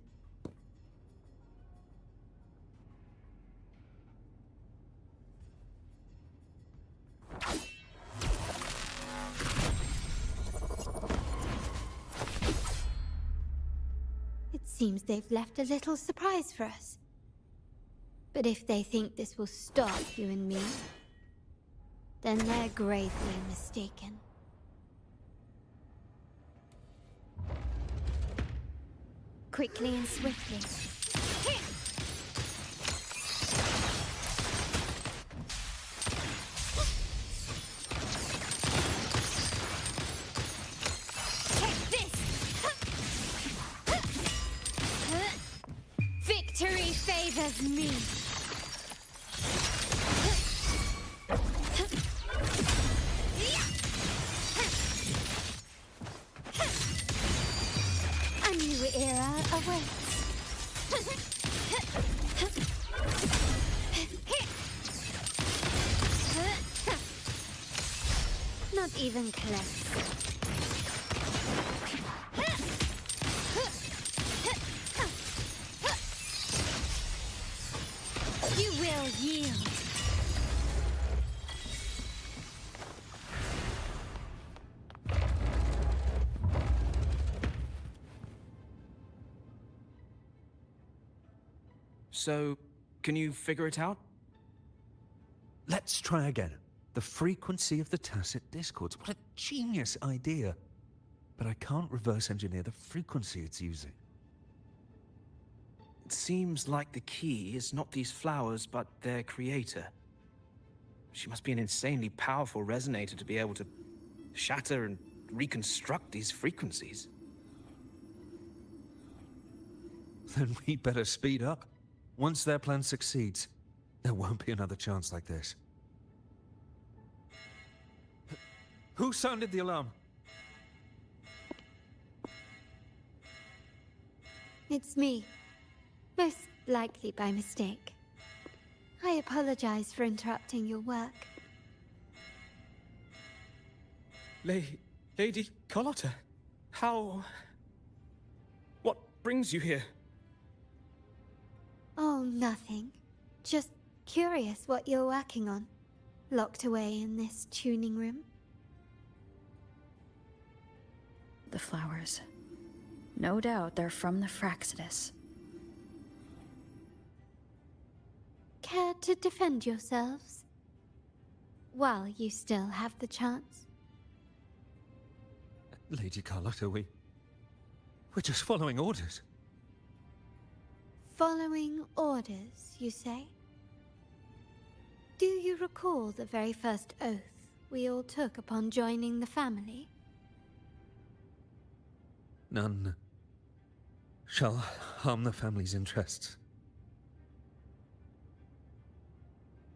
Speaker 13: It seems they've left a little surprise for us. But if they think this will stop you and me, then they're gravely mistaken. Quickly and swiftly. is me. A new era awaits. Not even close. You will yield.
Speaker 15: So, can you figure it out?
Speaker 11: Let's try again. The frequency of the tacit discords. What a genius idea. But I can't reverse engineer the frequency it's using.
Speaker 15: It seems like the key is not these flowers, but their creator. She must be an insanely powerful resonator to be able to shatter and reconstruct these frequencies.
Speaker 11: Then we better speed up. Once their plan succeeds, there won't be another chance like this. Who sounded the alarm?
Speaker 13: It's me. Most likely by mistake. I apologize for interrupting your work.
Speaker 15: Lady Carlotta, how... What brings you here?
Speaker 13: Oh, nothing. Just curious what you're working on. Locked away in this tuning room.
Speaker 4: The flowers. No doubt they're from the Fraxidus.
Speaker 13: Care to defend yourselves? While you still have the chance.
Speaker 11: Lady Carlotta, we're just following orders.
Speaker 13: Following orders, you say? Do you recall the very first oath we all took upon joining the family?
Speaker 11: None shall harm the family's interests.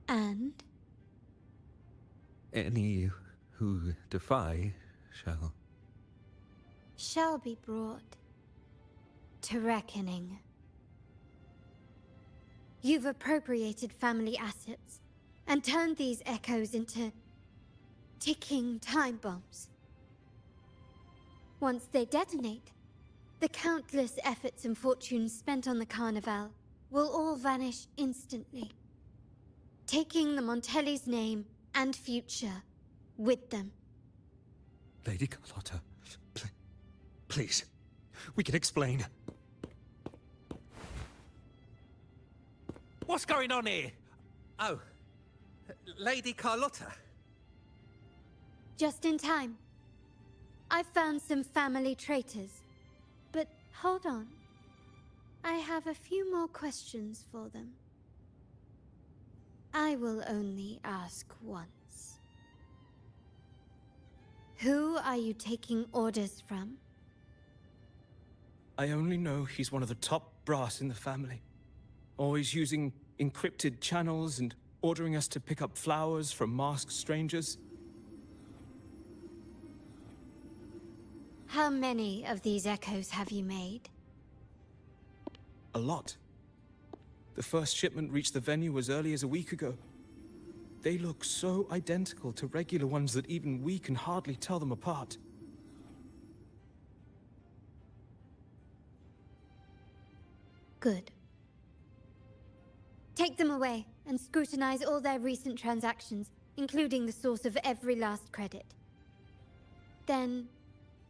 Speaker 13: And?
Speaker 11: Any who defy
Speaker 13: shall be brought to reckoning. You've appropriated family assets and turned these echoes into ticking time bombs. Once they detonate, the countless efforts and fortunes spent on the Carnival will all vanish instantly, taking the Montelli's name and future with them.
Speaker 11: Lady Carlotta, please, we can explain.
Speaker 18: What's going on here? Oh, Lady Carlotta.
Speaker 13: Just in time. I've found some family traitors. But hold on. I have a few more questions for them. I will only ask once. Who are you taking orders from?
Speaker 15: I only know he's one of the top brass in the family. Always using encrypted channels and ordering us to pick up flowers from masked strangers.
Speaker 13: How many of these echoes have you made?
Speaker 15: A lot. The first shipment reached the venue as early as a week ago. They look so identical to regular ones that even we can hardly tell them apart.
Speaker 13: Good. Take them away and scrutinize all their recent transactions, including the source of every last credit. Then,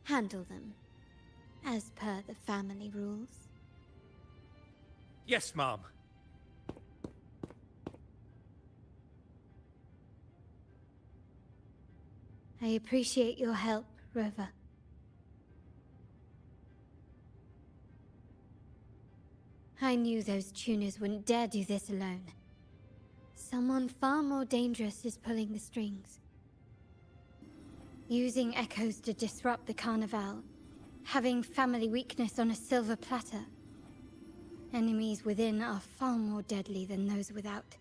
Speaker 13: handle them, as per the family rules.
Speaker 18: Yes, Mom.
Speaker 13: I appreciate your help, Rover. I knew those tuners wouldn't dare do this alone. Someone far more dangerous is pulling the strings. Using echoes to disrupt the Carnival. Having family weakness on a silver platter. Enemies within are far more deadly than those without.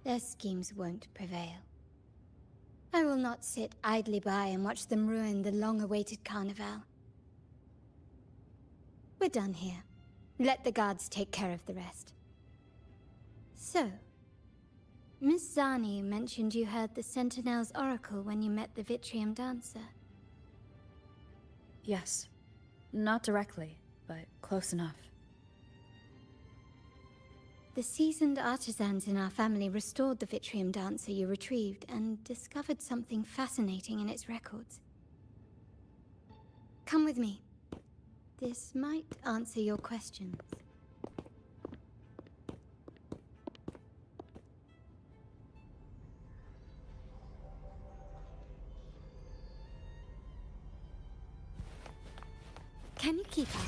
Speaker 13: Their schemes won't prevail. I will not sit idly by and watch them ruin the long-awaited carnival. We're done here. Let the guards take care of the rest. So, Miss Zani mentioned you heard the Sentinel's oracle when you met the Vitrium Dancer.
Speaker 16: Yes. Not directly, but close enough.
Speaker 13: The seasoned artisans in our family restored the Vitrium Dancer you retrieved and discovered something fascinating in its records. Come with me. This might answer your questions. Can you keep up?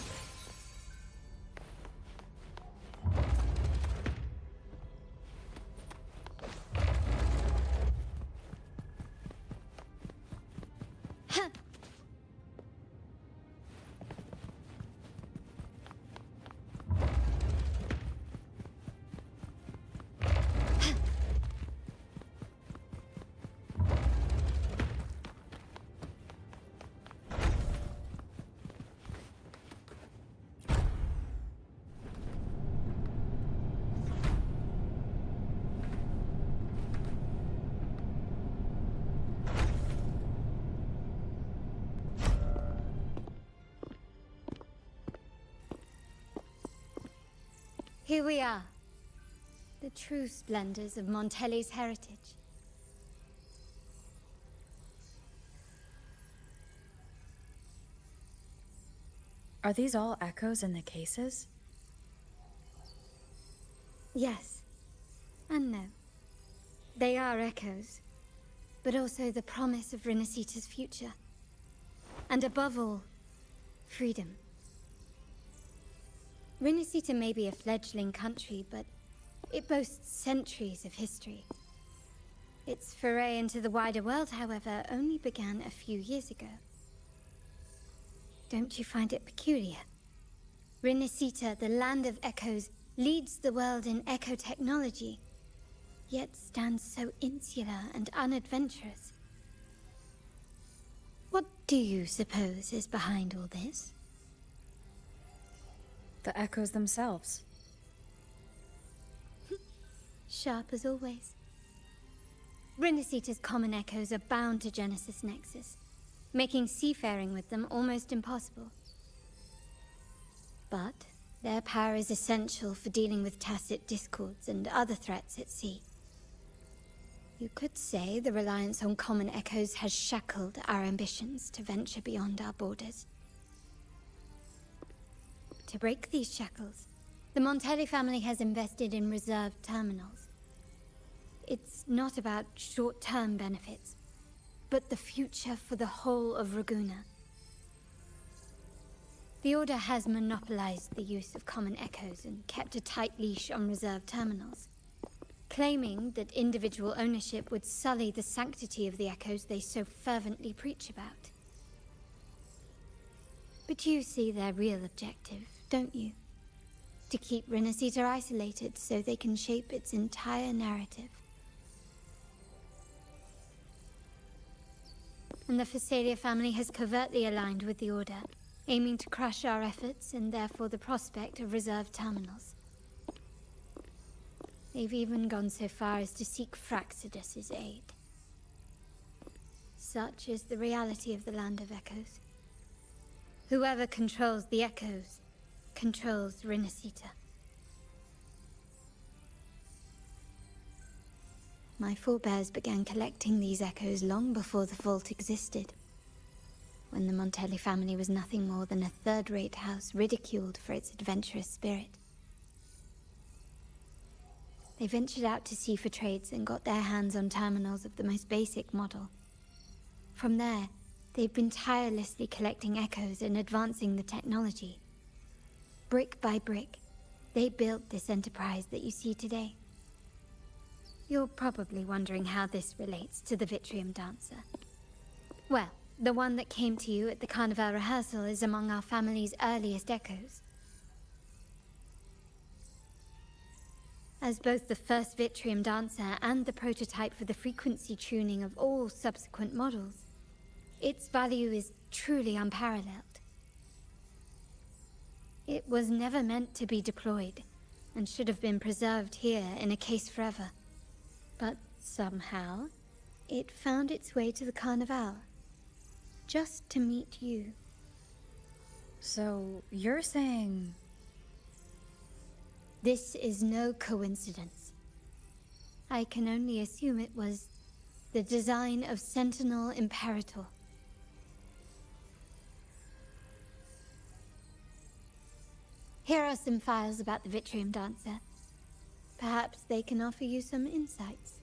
Speaker 13: Here we are. The true splendors of Montelli's heritage.
Speaker 16: Are these all echoes in the cases?
Speaker 13: Yes. And no. They are echoes, but also the promise of Renacita's future. And above all, freedom. Renacita may be a fledgling country, but it boasts centuries of history. Its foray into the wider world, however, only began a few years ago. Don't you find it peculiar? Renacita, the land of echoes, leads the world in echo technology, yet stands so insular and unadventurous. What do you suppose is behind all this?
Speaker 16: The echoes themselves.
Speaker 13: Sharp as always. Renacita's common echoes are bound to Genesis Nexus, making seafaring with them almost impossible. But their power is essential for dealing with tacit discords and other threats at sea. You could say the reliance on common echoes has shackled our ambitions to venture beyond our borders. To break these shackles, the Montelli family has invested in reserved terminals. It's not about short-term benefits, but the future for the whole of Raguna. The Order has monopolized the use of common echoes and kept a tight leash on reserved terminals, claiming that individual ownership would sully the sanctity of the echoes they so fervently preach about. But you see their real objective, don't you? To keep Renacita isolated so they can shape its entire narrative. And the Phasalia family has covertly aligned with the Order, aiming to crush our efforts and therefore the prospect of reserved terminals. They've even gone so far as to seek Fraxidus's aid. Such is the reality of the Land of Echoes. Whoever controls the Echoes controls Renacita. My forebears began collecting these echoes long before the vault existed, when the Montelli family was nothing more than a third-rate house ridiculed for its adventurous spirit. They ventured out to sea for trades and got their hands on terminals of the most basic model. From there, they've been tirelessly collecting echoes and advancing the technology. Brick by brick, they built this enterprise that you see today. You're probably wondering how this relates to the Vitrium Dancer. Well, The one that came to you at the Carnival rehearsal is among our family's earliest echoes. As both the first Vitrium dancer and the prototype for the frequency tuning of all subsequent models, its value is truly unparalleled. It was never meant to be deployed, and should have been preserved here in a case forever. But somehow, it found its way to the Carnival, just to meet you.
Speaker 4: So, you're saying...
Speaker 13: This is no coincidence. I can only assume it was the design of Sentinel Imperator. Here are some files about the Vitrium Dancer. Perhaps they can offer you some insights.